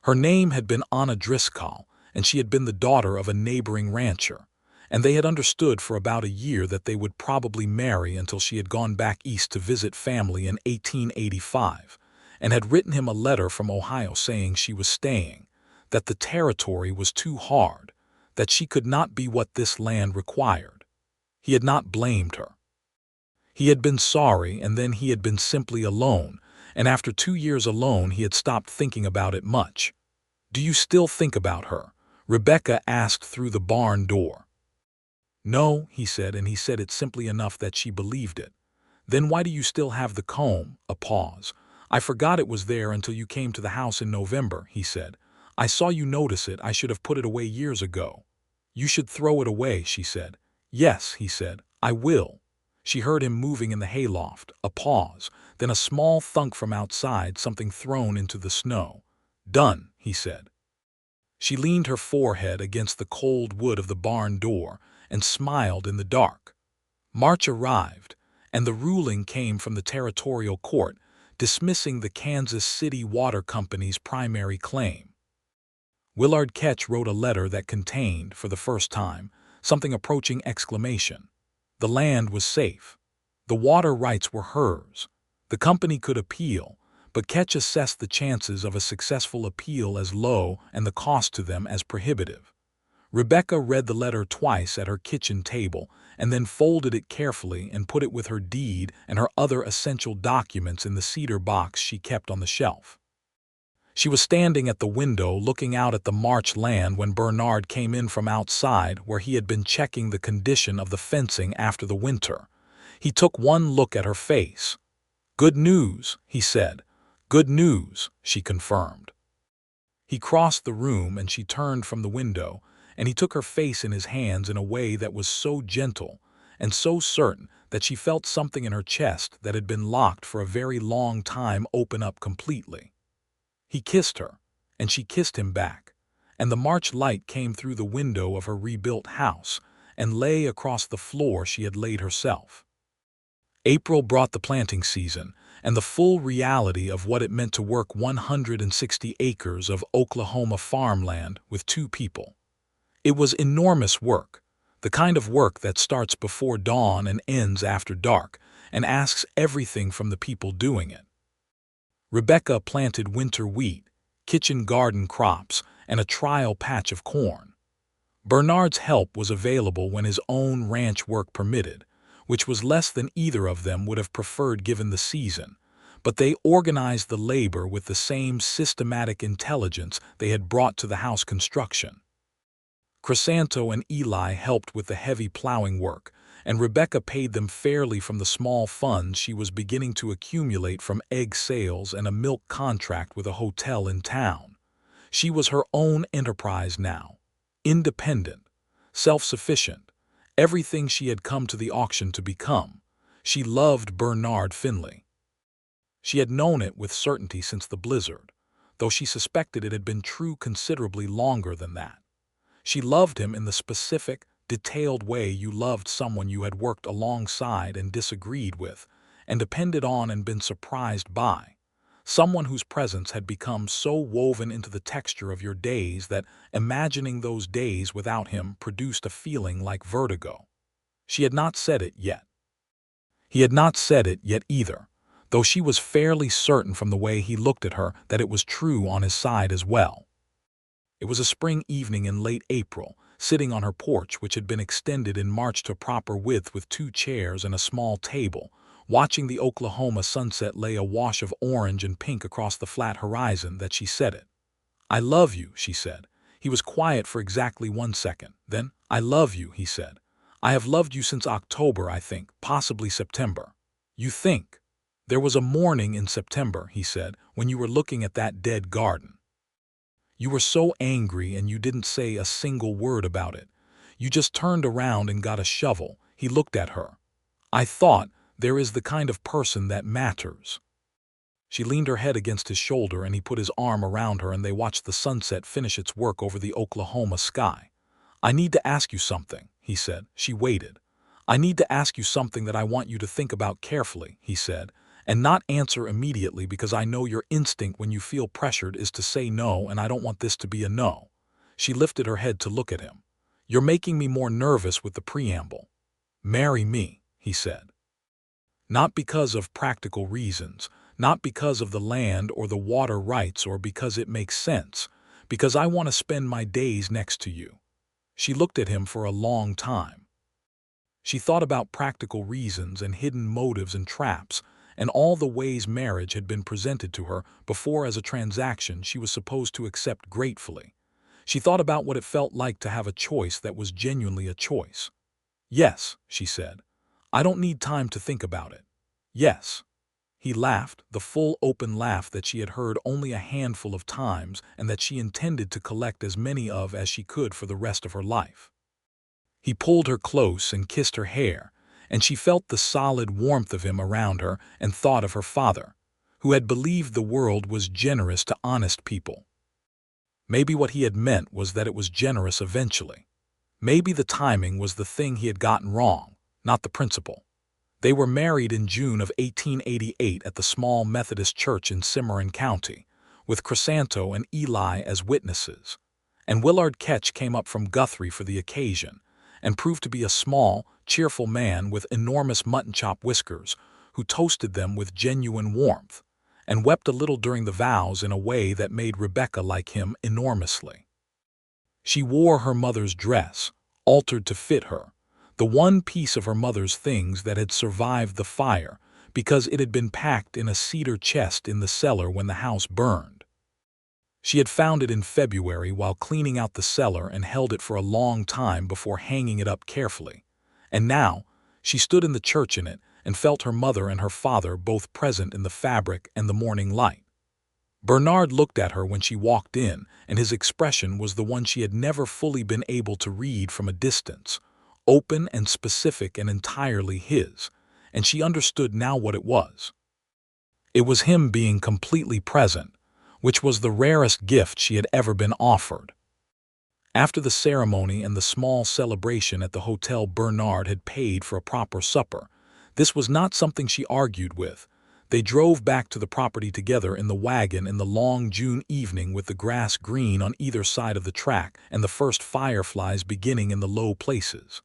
Her name had been Anna Driscoll, and she had been the daughter of a neighboring rancher, and they had understood for about a year that they would probably marry until she had gone back east to visit family in 1885, and had written him a letter from Ohio saying she was staying, that the territory was too hard, that she could not be what this land required. He had not blamed her. He had been sorry, and then he had been simply alone, and after 2 years alone he had stopped thinking about it much. "Do you still think about her?" Rebecca asked through the barn door. "No," he said, and he said it simply enough that she believed it. "Then why do you still have the comb?" A pause. "I forgot it was there until you came to the house in November," he said. "I saw you notice it. I should have put it away years ago." "You should throw it away," she said. "Yes," he said, "I will." She heard him moving in the hayloft, a pause, then a small thunk from outside, something thrown into the snow. "Done," he said. She leaned her forehead against the cold wood of the barn door and smiled in the dark. March arrived, and the ruling came from the territorial court, dismissing the Kansas City Water Company's primary claim. Willard Ketch wrote a letter that contained, for the first time, something approaching exclamation. The land was safe. The water rights were hers. The company could appeal, but Ketch assessed the chances of a successful appeal as low and the cost to them as prohibitive. Rebecca read the letter twice at her kitchen table and then folded it carefully and put it with her deed and her other essential documents in the cedar box she kept on the shelf. She was standing at the window looking out at the March land when Bernard came in from outside where he had been checking the condition of the fencing after the winter. He took one look at her face. "Good news," he said. "Good news," she confirmed. He crossed the room and she turned from the window, and he took her face in his hands in a way that was so gentle and so certain that she felt something in her chest that had been locked for a very long time open up completely. He kissed her, and she kissed him back, and the March light came through the window of her rebuilt house and lay across the floor she had laid herself. April brought the planting season and the full reality of what it meant to work 160 acres of Oklahoma farmland with 2 people. It was enormous work, the kind of work that starts before dawn and ends after dark, and asks everything from the people doing it. Rebecca planted winter wheat, kitchen garden crops, and a trial patch of corn. Bernard's help was available when his own ranch work permitted, which was less than either of them would have preferred given the season, but they organized the labor with the same systematic intelligence they had brought to the house construction. Crisanto and Eli helped with the heavy plowing work, and Rebecca paid them fairly from the small funds she was beginning to accumulate from egg sales and a milk contract with a hotel in town. She was her own enterprise now, independent, self-sufficient, everything she had come to the auction to become. She loved Bernard Finley. She had known it with certainty since the blizzard, though she suspected it had been true considerably longer than that. She loved him in the specific, detailed way you loved someone you had worked alongside and disagreed with, and depended on and been surprised by. Someone whose presence had become so woven into the texture of your days that imagining those days without him produced a feeling like vertigo. She had not said it yet. He had not said it yet either, though she was fairly certain from the way he looked at her that it was true on his side as well. It was a spring evening in late April, sitting on her porch which had been extended in March to proper width with 2 chairs and a small table, watching the Oklahoma sunset lay a wash of orange and pink across the flat horizon, that she said it. "I love you," she said. He was quiet for exactly 1 second. Then, "I love you," he said. "I have loved you since October, I think, possibly September." "You think?" "There was a morning in September," he said, "when you were looking at that dead garden. You were so angry and you didn't say a single word about it. You just turned around and got a shovel." He looked at her. "I thought, there is the kind of person that matters." She leaned her head against his shoulder and he put his arm around her and they watched the sunset finish its work over the Oklahoma sky. "I need to ask you something," he said. She waited. "I need to ask you something that I want you to think about carefully," he said, "and not answer immediately because I know your instinct when you feel pressured is to say no, and I don't want this to be a no." She lifted her head to look at him. "You're making me more nervous with the preamble." "Marry me," he said. "Not because of practical reasons, not because of the land or the water rights or because it makes sense, because I want to spend my days next to you." She looked at him for a long time. She thought about practical reasons and hidden motives and traps, and all the ways marriage had been presented to her before as a transaction she was supposed to accept gratefully. She thought about what it felt like to have a choice that was genuinely a choice. "Yes," she said. "I don't need time to think about it. Yes." He laughed, the full open laugh that she had heard only a handful of times and that she intended to collect as many of as she could for the rest of her life. He pulled her close and kissed her hair, and she felt the solid warmth of him around her and thought of her father, who had believed the world was generous to honest people. Maybe what he had meant was that it was generous eventually. Maybe the timing was the thing he had gotten wrong, not the principle. They were married in June of 1888 at the small Methodist church in Cimarron County, with Crisanto and Eli as witnesses. And Willard Ketch came up from Guthrie for the occasion, and proved to be a small, cheerful man with enormous mutton-chop whiskers, who toasted them with genuine warmth, and wept a little during the vows in a way that made Rebecca like him enormously. She wore her mother's dress, altered to fit her, the one piece of her mother's things that had survived the fire because it had been packed in a cedar chest in the cellar when the house burned. She had found it in February while cleaning out the cellar and held it for a long time before hanging it up carefully. And now, she stood in the church in it and felt her mother and her father both present in the fabric and the morning light. Bernard looked at her when she walked in, and his expression was the one she had never fully been able to read from a distance, open and specific and entirely his, and she understood now what it was. It was him being completely present, which was the rarest gift she had ever been offered. After the ceremony and the small celebration at the hotel Bernard had paid for a proper supper, this was not something she argued with. They drove back to the property together in the wagon in the long June evening with the grass green on either side of the track and the first fireflies beginning in the low places.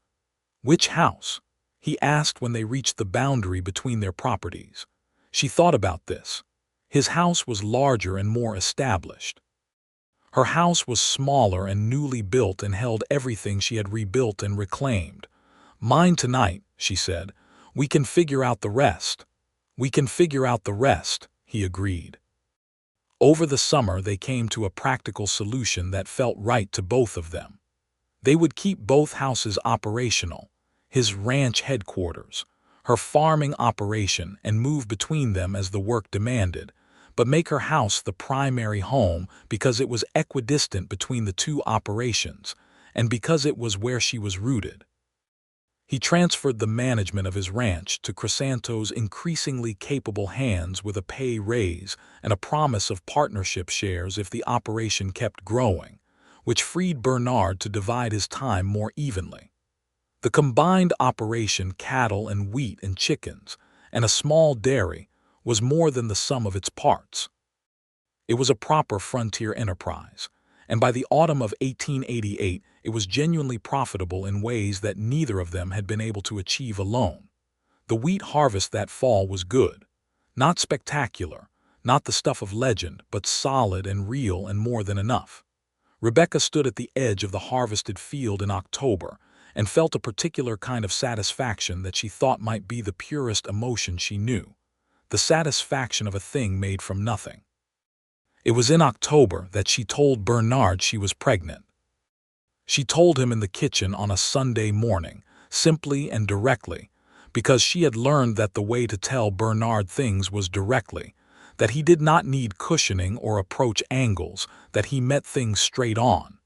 "Which house?" he asked when they reached the boundary between their properties. She thought about this. His house was larger and more established. Her house was smaller and newly built and held everything she had rebuilt and reclaimed. "Mine tonight," she said. "We can figure out the rest." "We can figure out the rest," he agreed. Over the summer they came to a practical solution that felt right to both of them. They would keep both houses operational, his ranch headquarters, her farming operation, and move between them as the work demanded, but make her house the primary home because it was equidistant between the two operations, and because it was where she was rooted. He transferred the management of his ranch to Crisanto's increasingly capable hands with a pay raise and a promise of partnership shares if the operation kept growing, which freed Bernard to divide his time more evenly. The combined operation, cattle and wheat and chickens, and a small dairy, was more than the sum of its parts. It was a proper frontier enterprise, and by the autumn of 1888 it was genuinely profitable in ways that neither of them had been able to achieve alone. The wheat harvest that fall was good. Not spectacular, not the stuff of legend, but solid and real and more than enough. Rebecca stood at the edge of the harvested field in October and felt a particular kind of satisfaction that she thought might be the purest emotion she knew, the satisfaction of a thing made from nothing. It was in October that she told Bernard she was pregnant. She told him in the kitchen on a Sunday morning, simply and directly, because she had learned that the way to tell Bernard things was directly, that he did not need cushioning or approach angles, that he met things straight on.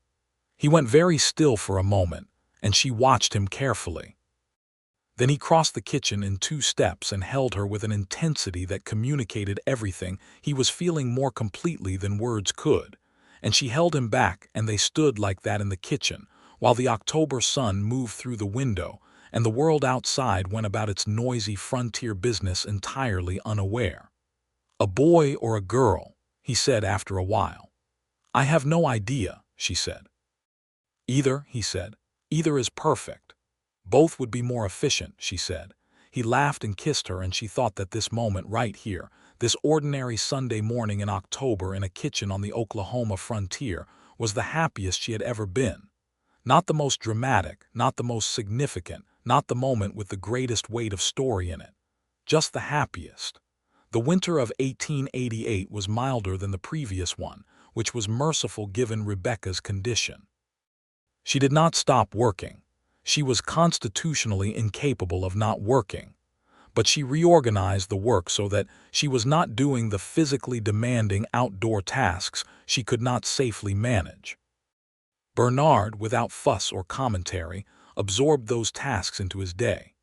He went very still for a moment, and she watched him carefully. Then he crossed the kitchen in 2 steps and held her with an intensity that communicated everything he was feeling more completely than words could, and she held him back, and they stood like that in the kitchen, while the October sun moved through the window, and the world outside went about its noisy frontier business entirely unaware. "A boy or a girl?" he said after a while. "I have no idea," she said. "Either," he said. "Either is perfect. Both would be more efficient," she said. He laughed and kissed her, and she thought that this moment right here, this ordinary Sunday morning in October in a kitchen on the Oklahoma frontier, was the happiest she had ever been. Not the most dramatic, not the most significant, not the moment with the greatest weight of story in it. Just the happiest. The winter of 1888 was milder than the previous one, which was merciful given Rebecca's condition. She did not stop working. She was constitutionally incapable of not working, but she reorganized the work so that she was not doing the physically demanding outdoor tasks she could not safely manage. Bernard, without fuss or commentary, absorbed those tasks into his day.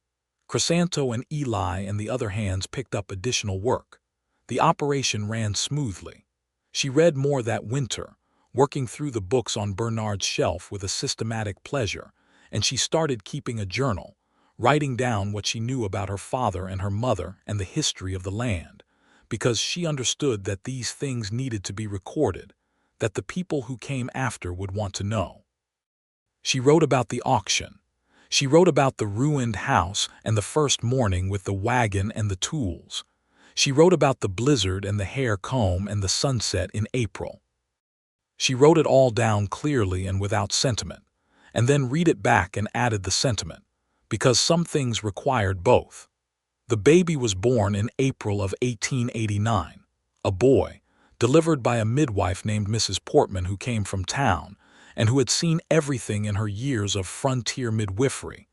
Crisanto and Eli and the other hands picked up additional work. The operation ran smoothly. She read more that winter, working through the books on Bernard's shelf with a systematic pleasure, and she started keeping a journal, writing down what she knew about her father and her mother and the history of the land, because she understood that these things needed to be recorded, that the people who came after would want to know. She wrote about the auction. She wrote about the ruined house and the first morning with the wagon and the tools. She wrote about the blizzard and the hair comb and the sunset in April. She wrote it all down clearly and without sentiment, and then read it back and added the sentiment, because some things required both. The baby was born in April of 1889, a boy, delivered by a midwife named Mrs. Portman who came from town, and who had seen everything in her years of frontier midwifery,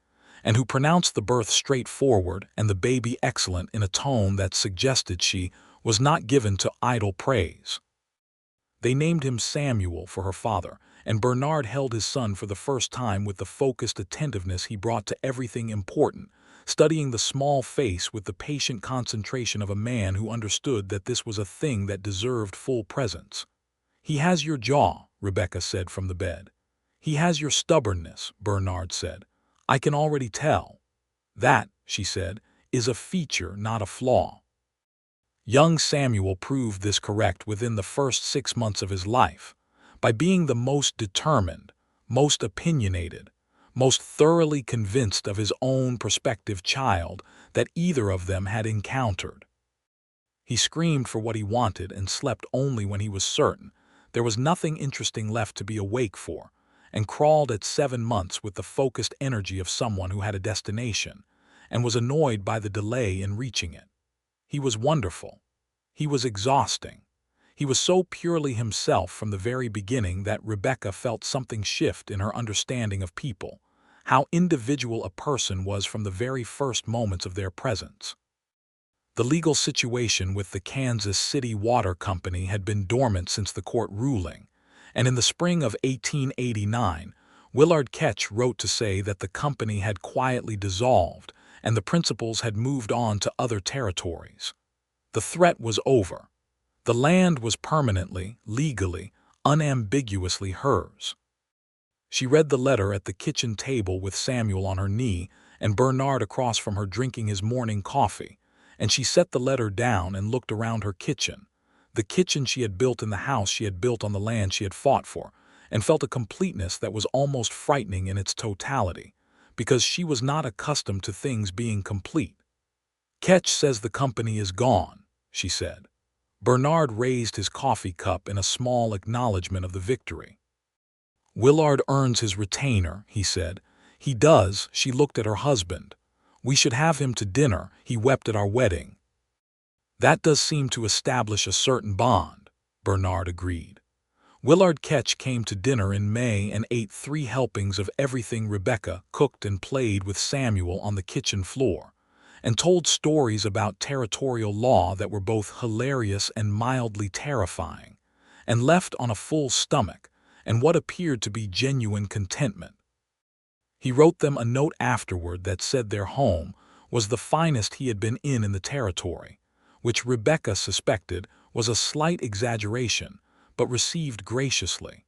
and who pronounced the birth straightforward and the baby excellent in a tone that suggested she was not given to idle praise. They named him Samuel for her father, and Bernard held his son for the first time with the focused attentiveness he brought to everything important, studying the small face with the patient concentration of a man who understood that this was a thing that deserved full presence. "He has your jaw," Rebecca said from the bed. "He has your stubbornness," Bernard said. "I can already tell." "That," she said, "is a feature, not a flaw." Young Samuel proved this correct within the first 6 months of his life, by being the most determined, most opinionated, most thoroughly convinced of his own prospective child that either of them had encountered. He screamed for what he wanted and slept only when he was certain there was nothing interesting left to be awake for, and crawled at 7 months with the focused energy of someone who had a destination, and was annoyed by the delay in reaching it. He was wonderful. He was exhausting. He was so purely himself from the very beginning that Rebecca felt something shift in her understanding of people, how individual a person was from the very first moments of their presence. The legal situation with the Kansas City Water Company had been dormant since the court ruling, and in the spring of 1889, Willard Ketch wrote to say that the company had quietly dissolved and the principals had moved on to other territories. The threat was over. The land was permanently, legally, unambiguously hers. She read the letter at the kitchen table with Samuel on her knee and Bernard across from her drinking his morning coffee, and she set the letter down and looked around her kitchen, the kitchen she had built in the house she had built on the land she had fought for, and felt a completeness that was almost frightening in its totality, because she was not accustomed to things being complete. "Ketch says the company is gone," she said. Bernard raised his coffee cup in a small acknowledgement of the victory. "Willard earns his retainer," he said. "He does," she looked at her husband. "We should have him to dinner, he wept at our wedding." "That does seem to establish a certain bond," Bernard agreed. Willard Ketch came to dinner in May and ate 3 helpings of everything Rebecca cooked and played with Samuel on the kitchen floor, and told stories about territorial law that were both hilarious and mildly terrifying, and left on a full stomach and what appeared to be genuine contentment. He wrote them a note afterward that said their home was the finest he had been in the territory, which Rebecca suspected was a slight exaggeration, but received graciously.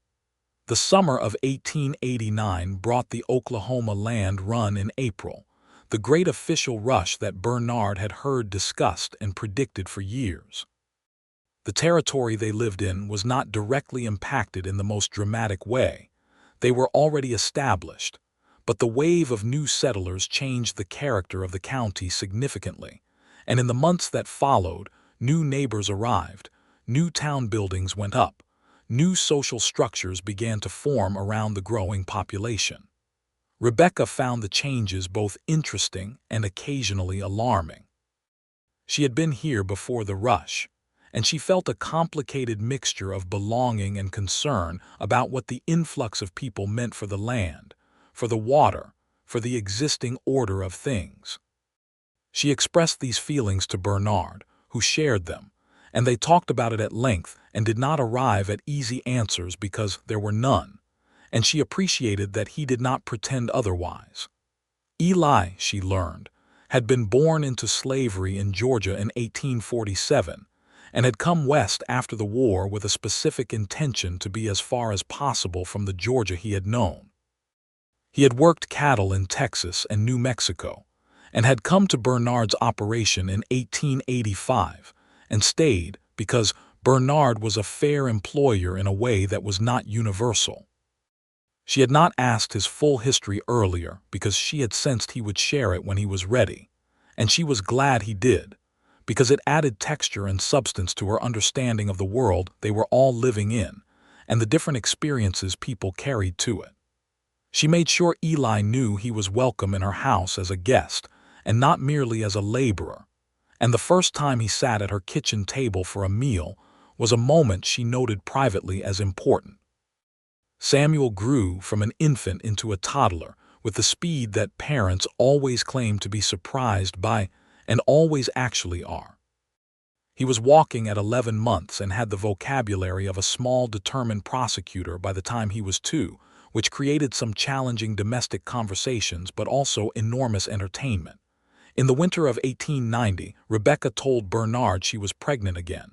The summer of 1889 brought the Oklahoma land run in April, the great official rush that Bernard had heard discussed and predicted for years. The territory they lived in was not directly impacted in the most dramatic way. They were already established, but the wave of new settlers changed the character of the county significantly, and in the months that followed, new neighbors arrived, new town buildings went up, new social structures began to form around the growing population. Rebecca found the changes both interesting and occasionally alarming. She had been here before the rush, and she felt a complicated mixture of belonging and concern about what the influx of people meant for the land, for the water, for the existing order of things. She expressed these feelings to Bernard, who shared them, and they talked about it at length and did not arrive at easy answers because there were none, and she appreciated that he did not pretend otherwise. Eli, she learned, had been born into slavery in Georgia in 1847, and had come west after the war with a specific intention to be as far as possible from the Georgia he had known. He had worked cattle in Texas and New Mexico, and had come to Bernard's operation in 1885 and stayed because Bernard was a fair employer in a way that was not universal. She had not asked his full history earlier because she had sensed he would share it when he was ready, and she was glad he did, because it added texture and substance to her understanding of the world they were all living in and the different experiences people carried to it. She made sure Eli knew he was welcome in her house as a guest and not merely as a laborer, and the first time he sat at her kitchen table for a meal was a moment she noted privately as important. Samuel grew from an infant into a toddler with the speed that parents always claim to be surprised by and always actually are. He was walking at 11 months and had the vocabulary of a small, determined prosecutor by the time he was 2, which created some challenging domestic conversations but also enormous entertainment. In the winter of 1890, Rebecca told Bernard she was pregnant again.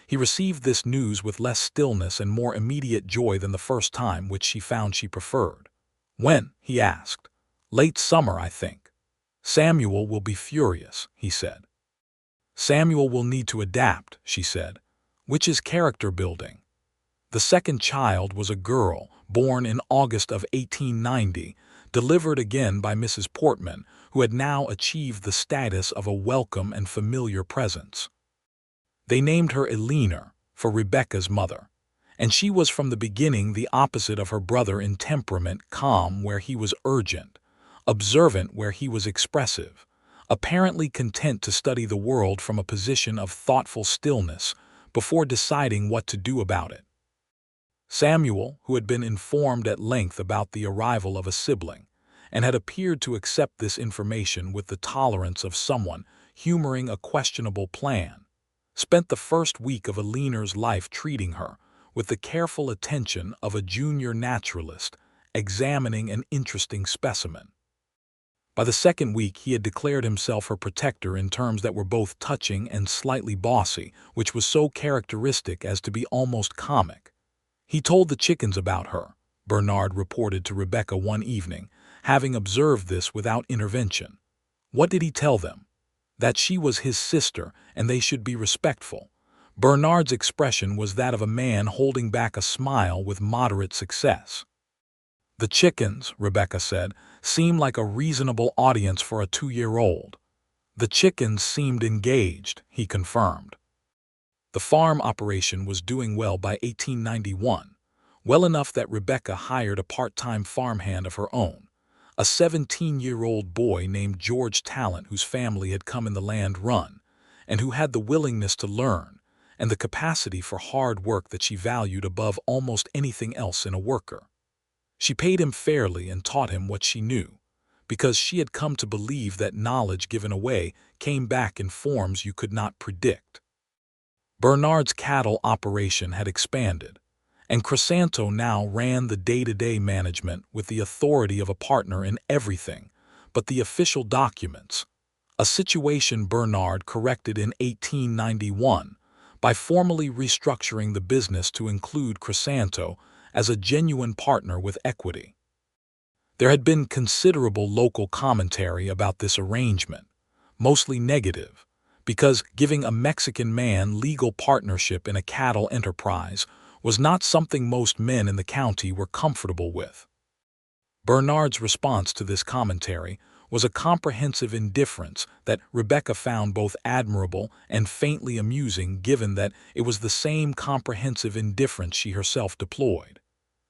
He received this news with less stillness and more immediate joy than the first time, which she found she preferred. "When?" he asked. "Late summer, I think." "Samuel will be furious," he said. "Samuel will need to adapt," she said, "which is character building." The second child was a girl, born in August of 1890, delivered again by Mrs. Portman, who had now achieved the status of a welcome and familiar presence. They named her Eleanor, for Rebecca's mother, and she was from the beginning the opposite of her brother in temperament, calm where he was urgent, observant where he was expressive, apparently content to study the world from a position of thoughtful stillness before deciding what to do about it. Samuel, who had been informed at length about the arrival of a sibling, and had appeared to accept this information with the tolerance of someone humoring a questionable plan, spent the first week of Eleanor's life treating her with the careful attention of a junior naturalist examining an interesting specimen. By the second week he had declared himself her protector in terms that were both touching and slightly bossy, which was so characteristic as to be almost comic. "He told the chickens about her," Bernard reported to Rebecca one evening, having observed this without intervention. "What did he tell them?" "That she was his sister and they should be respectful." Bernard's expression was that of a man holding back a smile with moderate success. "The chickens," Rebecca said, "seem like a reasonable audience for a 2-year-old." "The chickens seemed engaged," he confirmed. The farm operation was doing well by 1891, well enough that Rebecca hired a part-time farmhand of her own, a 17-year-old boy named George Talent, whose family had come in the land run, and who had the willingness to learn and the capacity for hard work that she valued above almost anything else in a worker. She paid him fairly and taught him what she knew, because she had come to believe that knowledge given away came back in forms you could not predict. Bernard's cattle operation had expanded, and Crisanto now ran the day-to-day management with the authority of a partner in everything but the official documents, a situation Bernard corrected in 1891 by formally restructuring the business to include Crisanto as a genuine partner with equity. There had been considerable local commentary about this arrangement, mostly negative, because giving a Mexican man legal partnership in a cattle enterprise was not something most men in the county were comfortable with. Bernard's response to this commentary was a comprehensive indifference that Rebecca found both admirable and faintly amusing, given that it was the same comprehensive indifference she herself deployed.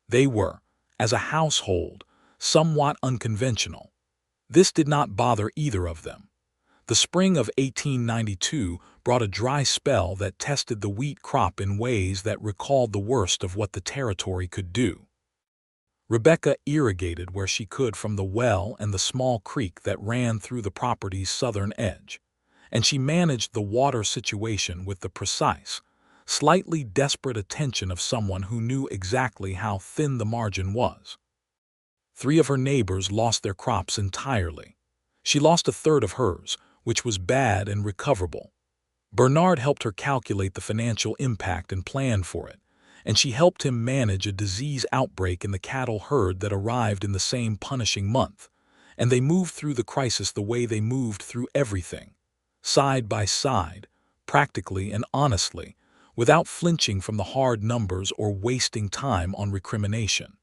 They were, as a household, somewhat unconventional. This did not bother either of them. The spring of 1892 brought a dry spell that tested the wheat crop in ways that recalled the worst of what the territory could do. Rebecca irrigated where she could from the well and the small creek that ran through the property's southern edge, and she managed the water situation with the precise, slightly desperate attention of someone who knew exactly how thin the margin was. 3 of her neighbors lost their crops entirely. She lost a third of hers, which was bad and recoverable. Bernard helped her calculate the financial impact and plan for it, and she helped him manage a disease outbreak in the cattle herd that arrived in the same punishing month, and they moved through the crisis the way they moved through everything, side by side, practically and honestly, without flinching from the hard numbers or wasting time on recrimination.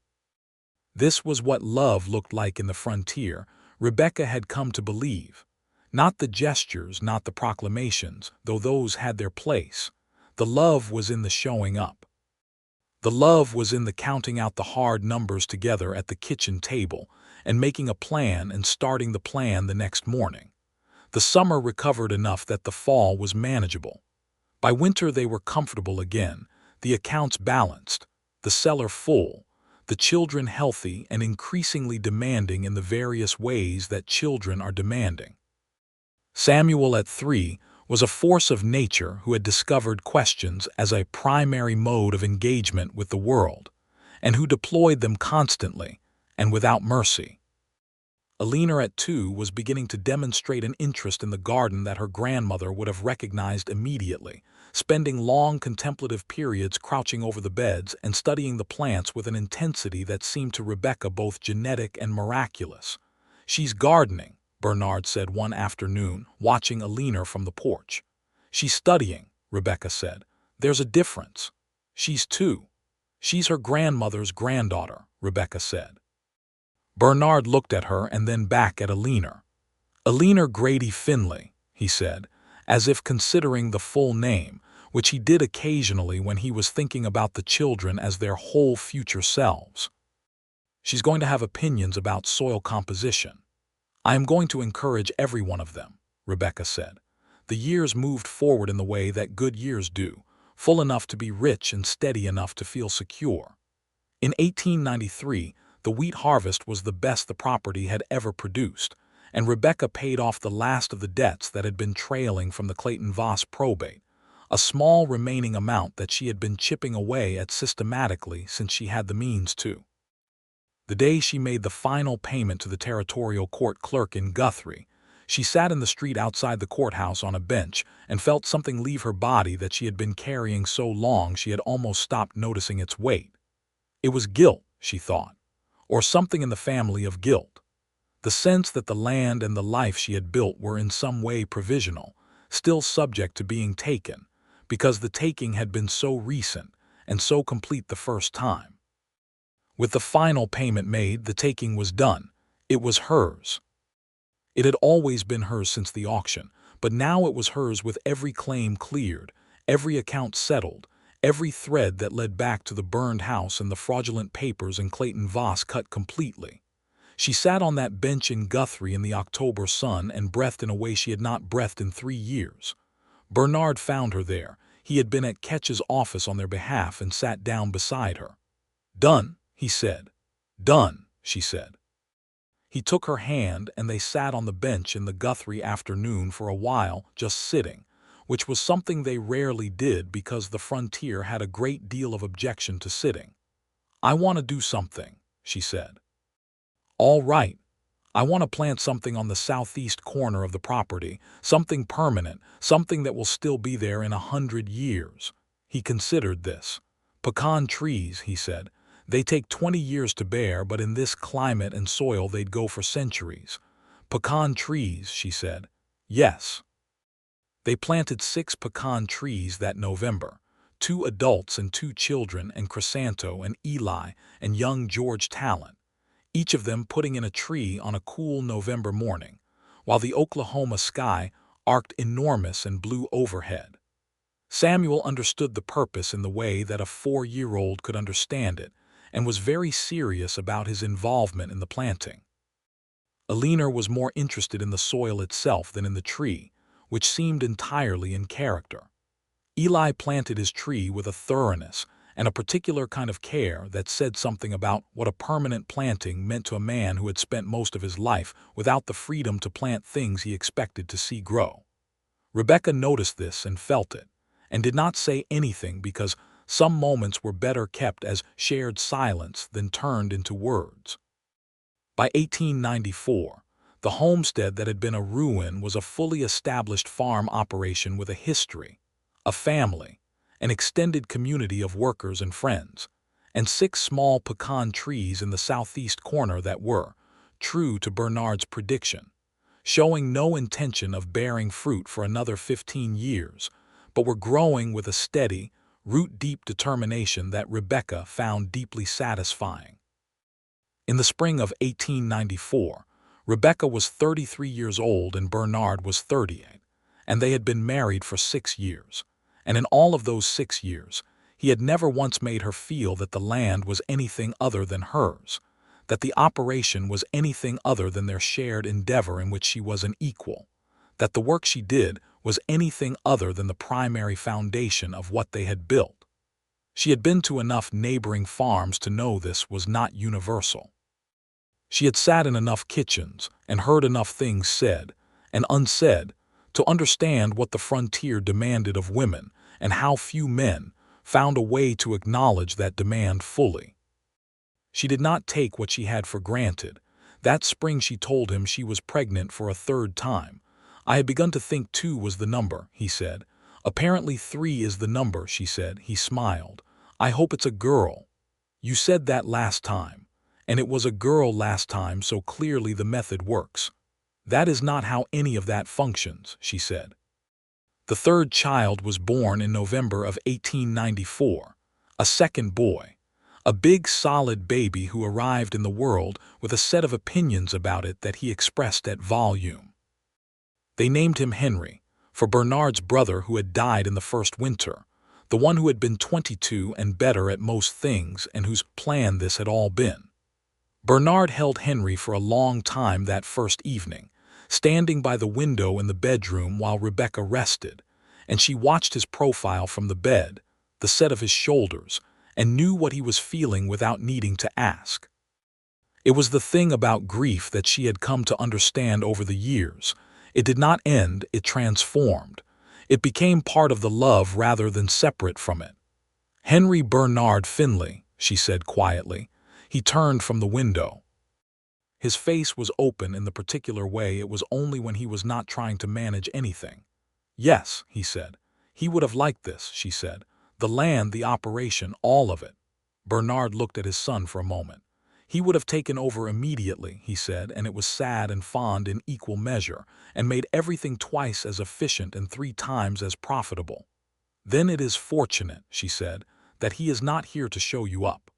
This was what love looked like in the frontier, Rebecca had come to believe. Not the gestures, not the proclamations, though those had their place. The love was in the showing up. The love was in the counting out the hard numbers together at the kitchen table and making a plan and starting the plan the next morning. The summer recovered enough that the fall was manageable. By winter they were comfortable again, the accounts balanced, the cellar full, the children healthy and increasingly demanding in the various ways that children are demanding. Samuel at 3 was a force of nature who had discovered questions as a primary mode of engagement with the world, and who deployed them constantly and without mercy. Alina at 2 was beginning to demonstrate an interest in the garden that her grandmother would have recognized immediately, spending long contemplative periods crouching over the beds and studying the plants with an intensity that seemed to Rebecca both genetic and miraculous. "She's gardening," Bernard said one afternoon, watching Alina from the porch. "She's studying," Rebecca said. "There's a difference." "She's 2. She's her grandmother's granddaughter," Rebecca said. Bernard looked at her and then back at Alina. "Alina Grady Finley," he said, as if considering the full name, which he did occasionally when he was thinking about the children as their whole future selves. "She's going to have opinions about soil composition. I am going to encourage every one of them," Rebecca said. The years moved forward in the way that good years do, full enough to be rich and steady enough to feel secure. In 1893, the wheat harvest was the best the property had ever produced, and Rebecca paid off the last of the debts that had been trailing from the Clayton Voss probate, a small remaining amount that she had been chipping away at systematically since she had the means to. The day she made the final payment to the territorial court clerk in Guthrie, she sat in the street outside the courthouse on a bench and felt something leave her body that she had been carrying so long she had almost stopped noticing its weight. It was guilt, she thought, or something in the family of guilt. The sense that the land and the life she had built were in some way provisional, still subject to being taken, because the taking had been so recent and so complete the first time. With the final payment made, the taking was done. It was hers. It had always been hers since the auction, but now it was hers with every claim cleared, every account settled, every thread that led back to the burned house and the fraudulent papers and Clayton Voss cut completely. She sat on that bench in Guthrie in the October sun and breathed in a way she had not breathed in 3 years. Bernard found her there. He had been at Ketch's office on their behalf and sat down beside her. "Done," he said. "Done," she said. He took her hand and they sat on the bench in the Guthrie afternoon for a while, just sitting, which was something they rarely did because the frontier had a great deal of objection to sitting. "I want to do something," she said. "All right. I want to plant something on the southeast corner of the property, something permanent, something that will still be there in 100 years. He considered this. "Pecan trees," he said. "They take 20 years to bear, but in this climate and soil they'd go for centuries." "Pecan trees," she said. "Yes." They planted 6 pecan trees that November, 2 adults and 2 children, and Chrysanto and Eli and young George Talent, each of them putting in a tree on a cool November morning, while the Oklahoma sky arced enormous and blue overhead. Samuel understood the purpose in the way that a 4-year-old could understand it, and was very serious about his involvement in the planting. Alina was more interested in the soil itself than in the tree, which seemed entirely in character. Eli planted his tree with a thoroughness and a particular kind of care that said something about what a permanent planting meant to a man who had spent most of his life without the freedom to plant things he expected to see grow. Rebecca noticed this and felt it, and did not say anything because some moments were better kept as shared silence than turned into words. By 1894, The homestead that had been a ruin was a fully established farm operation with a history, a family, an extended community of workers and friends, and 6 small pecan trees in the southeast corner that were, true to Bernard's prediction, showing no intention of bearing fruit for another 15 years, but were growing with a steady, root-deep determination that Rebecca found deeply satisfying. In the spring of 1894, Rebecca was 33 years old and Bernard was 38, and they had been married for 6 years. And in all of those 6 years, he had never once made her feel that the land was anything other than hers, that the operation was anything other than their shared endeavor in which she was an equal, that the work she did was anything other than the primary foundation of what they had built. She had been to enough neighboring farms to know this was not universal. She had sat in enough kitchens and heard enough things said and unsaid to understand what the frontier demanded of women and how few men found a way to acknowledge that demand fully. She did not take what she had for granted. That spring she told him she was pregnant for a 3rd time. "I had begun to think 2 was the number," he said. "Apparently 3 is the number," she said. He smiled. "I hope it's a girl. You said that last time. And it was a girl last time, so clearly the method works." "That is not how any of that functions," she said. The 3rd child was born in November of 1894, a 2nd boy, a big solid baby who arrived in the world with a set of opinions about it that he expressed at volume. They named him Henry, for Bernard's brother who had died in the first winter, the one who had been 22 and better at most things and whose plan this had all been. Bernard held Henry for a long time that first evening, standing by the window in the bedroom while Rebecca rested, and she watched his profile from the bed, the set of his shoulders, and knew what he was feeling without needing to ask. It was the thing about grief that she had come to understand over the years. It did not end, it transformed. It became part of the love rather than separate from it. "Henry Bernard Finley," she said quietly. He turned from the window. His face was open in the particular way it was only when he was not trying to manage anything. "Yes," he said. "He would have liked this," she said. "The land, the operation, all of it." Bernard looked at his son for a moment. "He would have taken over immediately," he said, "and it was sad and fond in equal measure, and made everything twice as efficient and 3 times as profitable. Then it is fortunate," she said, "that he is not here to show you up."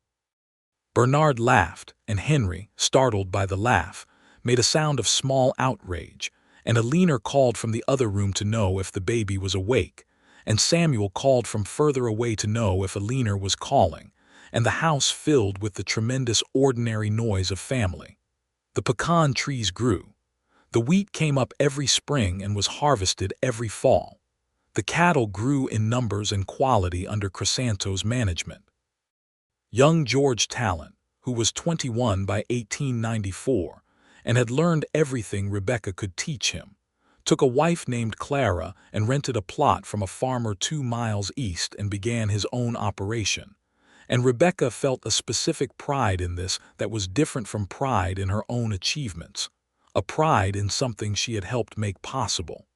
Bernard laughed, and Henry, startled by the laugh, made a sound of small outrage, and a leaner called from the other room to know if the baby was awake, and Samuel called from further away to know if a leaner was calling, and the house filled with the tremendous ordinary noise of family. The pecan trees grew. The wheat came up every spring and was harvested every fall. The cattle grew in numbers and quality under Crisanto's management. Young George Talent, who was 21 by 1894 and had learned everything Rebecca could teach him, took a wife named Clara and rented a plot from a farmer 2 miles east and began his own operation. And Rebecca felt a specific pride in this that was different from pride in her own achievements, a pride in something she had helped make possible.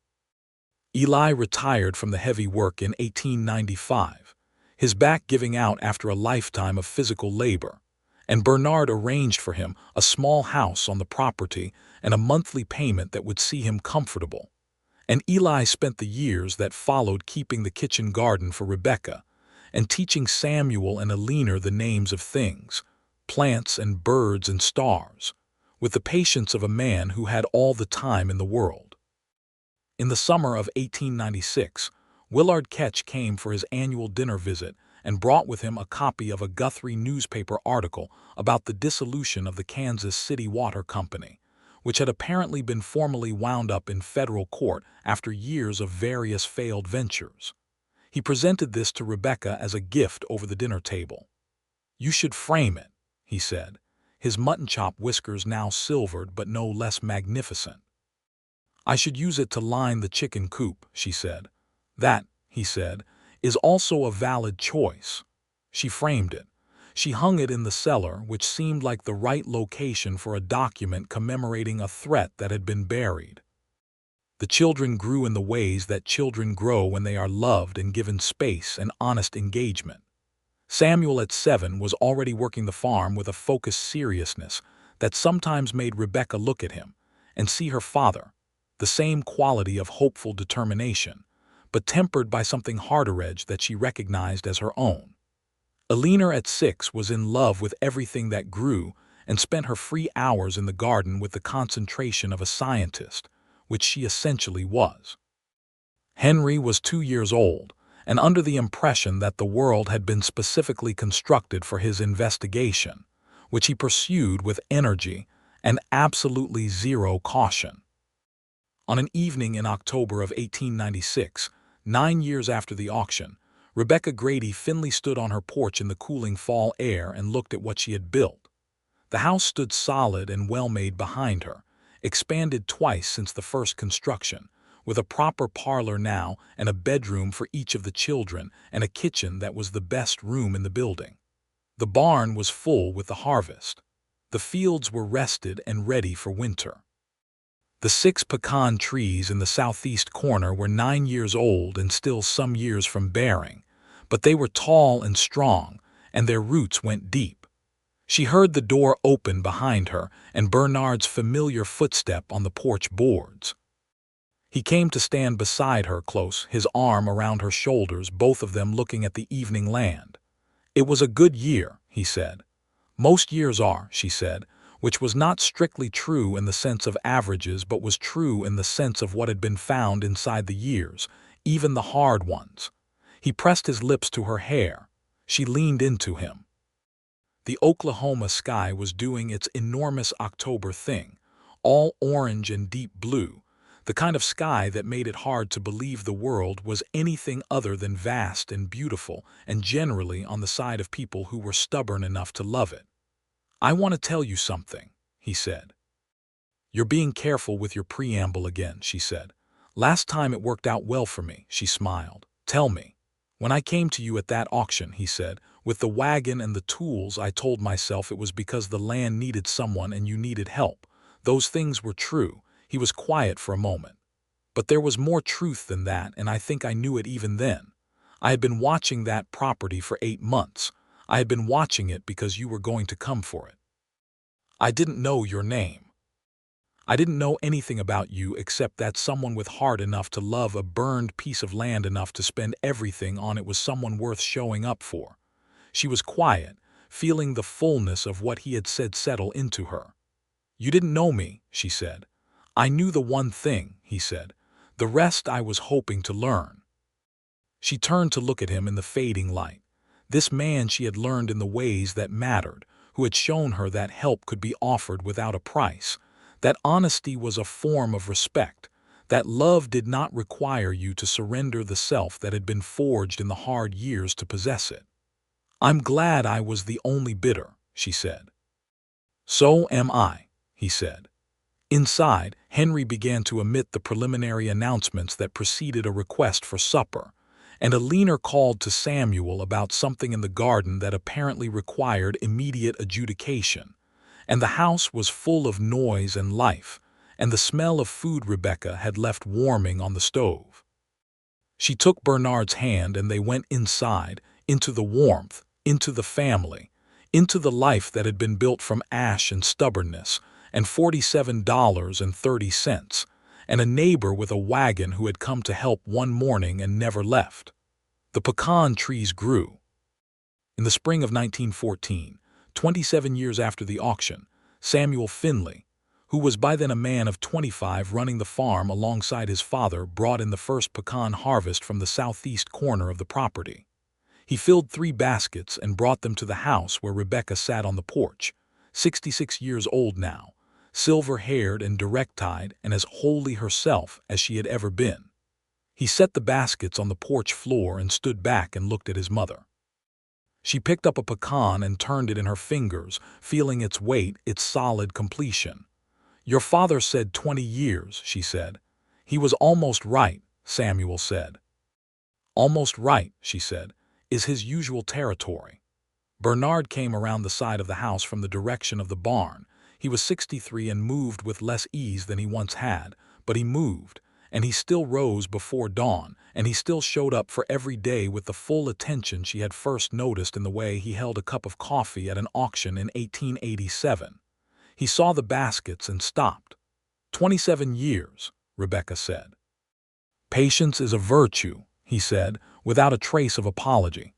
Eli retired from the heavy work in 1895, his back giving out after a lifetime of physical labor, and Bernard arranged for him a small house on the property and a monthly payment that would see him comfortable. And Eli spent the years that followed keeping the kitchen garden for Rebecca and teaching Samuel and Alina the names of things, plants and birds and stars, with the patience of a man who had all the time in the world. In the summer of 1896, Willard Ketch came for his annual dinner visit and brought with him a copy of a Guthrie newspaper article about the dissolution of the Kansas City Water Company, which had apparently been formally wound up in federal court after years of various failed ventures. He presented this to Rebecca as a gift over the dinner table. "You should frame it," he said, his mutton chop whiskers now silvered but no less magnificent. "I should use it to line the chicken coop," she said. "That," he said, "is also a valid choice." She framed it. She hung it in the cellar, which seemed like the right location for a document commemorating a threat that had been buried. The children grew in the ways that children grow when they are loved and given space and honest engagement. Samuel at 7 was already working the farm with a focused seriousness that sometimes made Rebecca look at him and see her father, the same quality of hopeful determination, but tempered by something harder-edged that she recognized as her own. Eleanor at 6 was in love with everything that grew and spent her free hours in the garden with the concentration of a scientist, which she essentially was. Henry was 2 years old, and under the impression that the world had been specifically constructed for his investigation, which he pursued with energy and absolutely zero caution. On an evening in October of 1896, 9 years after the auction, Rebecca Grady Finley stood on her porch in the cooling fall air and looked at what she had built. The house stood solid and well-made behind her, expanded twice since the first construction, with a proper parlor now and a bedroom for each of the children and a kitchen that was the best room in the building. The barn was full with the harvest. The fields were rested and ready for winter. The 6 pecan trees in the southeast corner were 9 years old and still some years from bearing, but they were tall and strong, and their roots went deep. She heard the door open behind her and Bernard's familiar footstep on the porch boards. He came to stand beside her close, his arm around her shoulders, both of them looking at the evening land. "It was a good year," he said. "Most years are," she said, which was not strictly true in the sense of averages but was true in the sense of what had been found inside the years, even the hard ones. He pressed his lips to her hair. She leaned into him. The Oklahoma sky was doing its enormous October thing, all orange and deep blue, the kind of sky that made it hard to believe the world was anything other than vast and beautiful, and generally on the side of people who were stubborn enough to love it. "I want to tell you something," he said. "You're being careful with your preamble again," she said. "Last time it worked out well for me," she smiled. "Tell me." "When I came to you at that auction," he said, "with the wagon and the tools, I told myself it was because the land needed someone and you needed help. Those things were true." He was quiet for a moment. "But there was more truth than that, and I think I knew it even then. I had been watching that property for 8 months. I had been watching it because you were going to come for it. I didn't know your name. I didn't know anything about you except that someone with heart enough to love a burned piece of land enough to spend everything on it was someone worth showing up for." She was quiet, feeling the fullness of what he had said settle into her. "You didn't know me," she said. "I knew the one thing," he said. "The rest I was hoping to learn." She turned to look at him in the fading light. This man she had learned in the ways that mattered, who had shown her that help could be offered without a price, that honesty was a form of respect, that love did not require you to surrender the self that had been forged in the hard years to possess it. "I'm glad I was the only bidder," she said. "So am I," he said. Inside, Henry began to emit the preliminary announcements that preceded a request for supper, and Eleanor called to Samuel about something in the garden that apparently required immediate adjudication, and the house was full of noise and life, and the smell of food Rebecca had left warming on the stove. She took Bernard's hand and they went inside, into the warmth, into the family, into the life that had been built from ash and stubbornness, and $47.30, and a neighbor with a wagon who had come to help one morning and never left. The pecan trees grew. In the spring of 1914, 27 years after the auction, Samuel Finley, who was by then a man of 25 running the farm alongside his father, brought in the first pecan harvest from the southeast corner of the property. He filled 3 baskets and brought them to the house where Rebecca sat on the porch, 66 years old now, silver-haired and direct-eyed and as wholly herself as she had ever been. He set the baskets on the porch floor and stood back and looked at his mother. She picked up a pecan and turned it in her fingers, feeling its weight, its solid completion. "Your father said 20 years, she said. "He was almost right," Samuel said. "Almost right," she said, "is his usual territory." Bernard came around the side of the house from the direction of the barn. He was 63 and moved with less ease than he once had, but he moved, and he still rose before dawn, and he still showed up for every day with the full attention she had first noticed in the way he held a cup of coffee at an auction in 1887. He saw the baskets and stopped. 27 years, Rebecca said. Patience is a virtue, he said, without a trace of apology.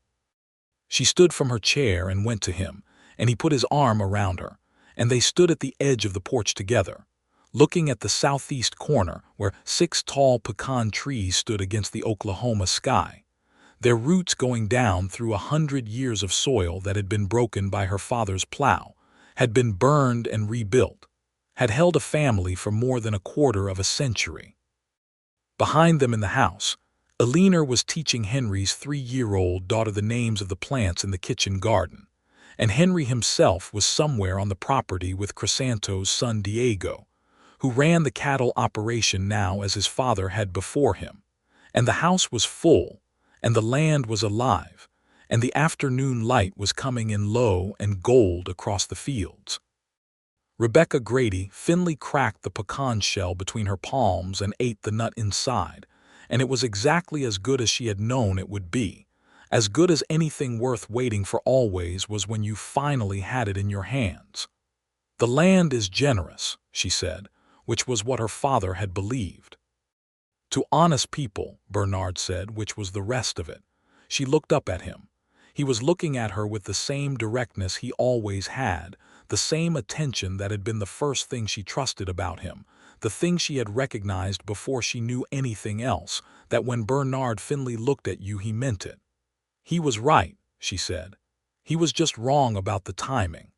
She stood from her chair and went to him, and he put his arm around her, and they stood at the edge of the porch together, looking at the southeast corner where 6 tall pecan trees stood against the Oklahoma sky, their roots going down through 100 years of soil that had been broken by her father's plow, had been burned and rebuilt, had held a family for more than a quarter of a century. Behind them in the house, Eleanor was teaching Henry's 3-year-old daughter the names of the plants in the kitchen garden, and Henry himself was somewhere on the property with Crisanto's son Diego, who ran the cattle operation now as his father had before him, and the house was full, and the land was alive, and the afternoon light was coming in low and gold across the fields. Rebecca Grady Finley cracked the pecan shell between her palms and ate the nut inside, and it was exactly as good as she had known it would be. As good as anything worth waiting for always was when you finally had it in your hands. The land is generous, she said, which was what her father had believed. To honest people, Bernard said, which was the rest of it. She looked up at him. He was looking at her with the same directness he always had, the same attention that had been the first thing she trusted about him, the thing she had recognized before she knew anything else, that when Bernard Finley looked at you he meant it. He was right, she said. He was just wrong about the timing.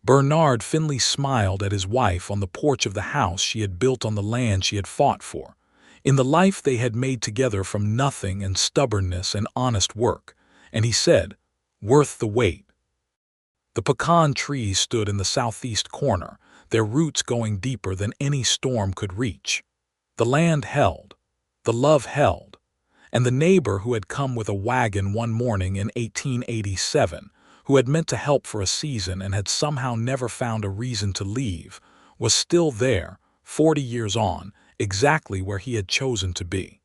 Bernard Finley smiled at his wife on the porch of the house she had built on the land she had fought for, in the life they had made together from nothing and stubbornness and honest work, and he said, "Worth the wait." The pecan trees stood in the southeast corner, their roots going deeper than any storm could reach. The land held, the love held, and the neighbor who had come with a wagon one morning in 1887, who had meant to help for a season and had somehow never found a reason to leave, was still there, 40 years on, exactly where he had chosen to be.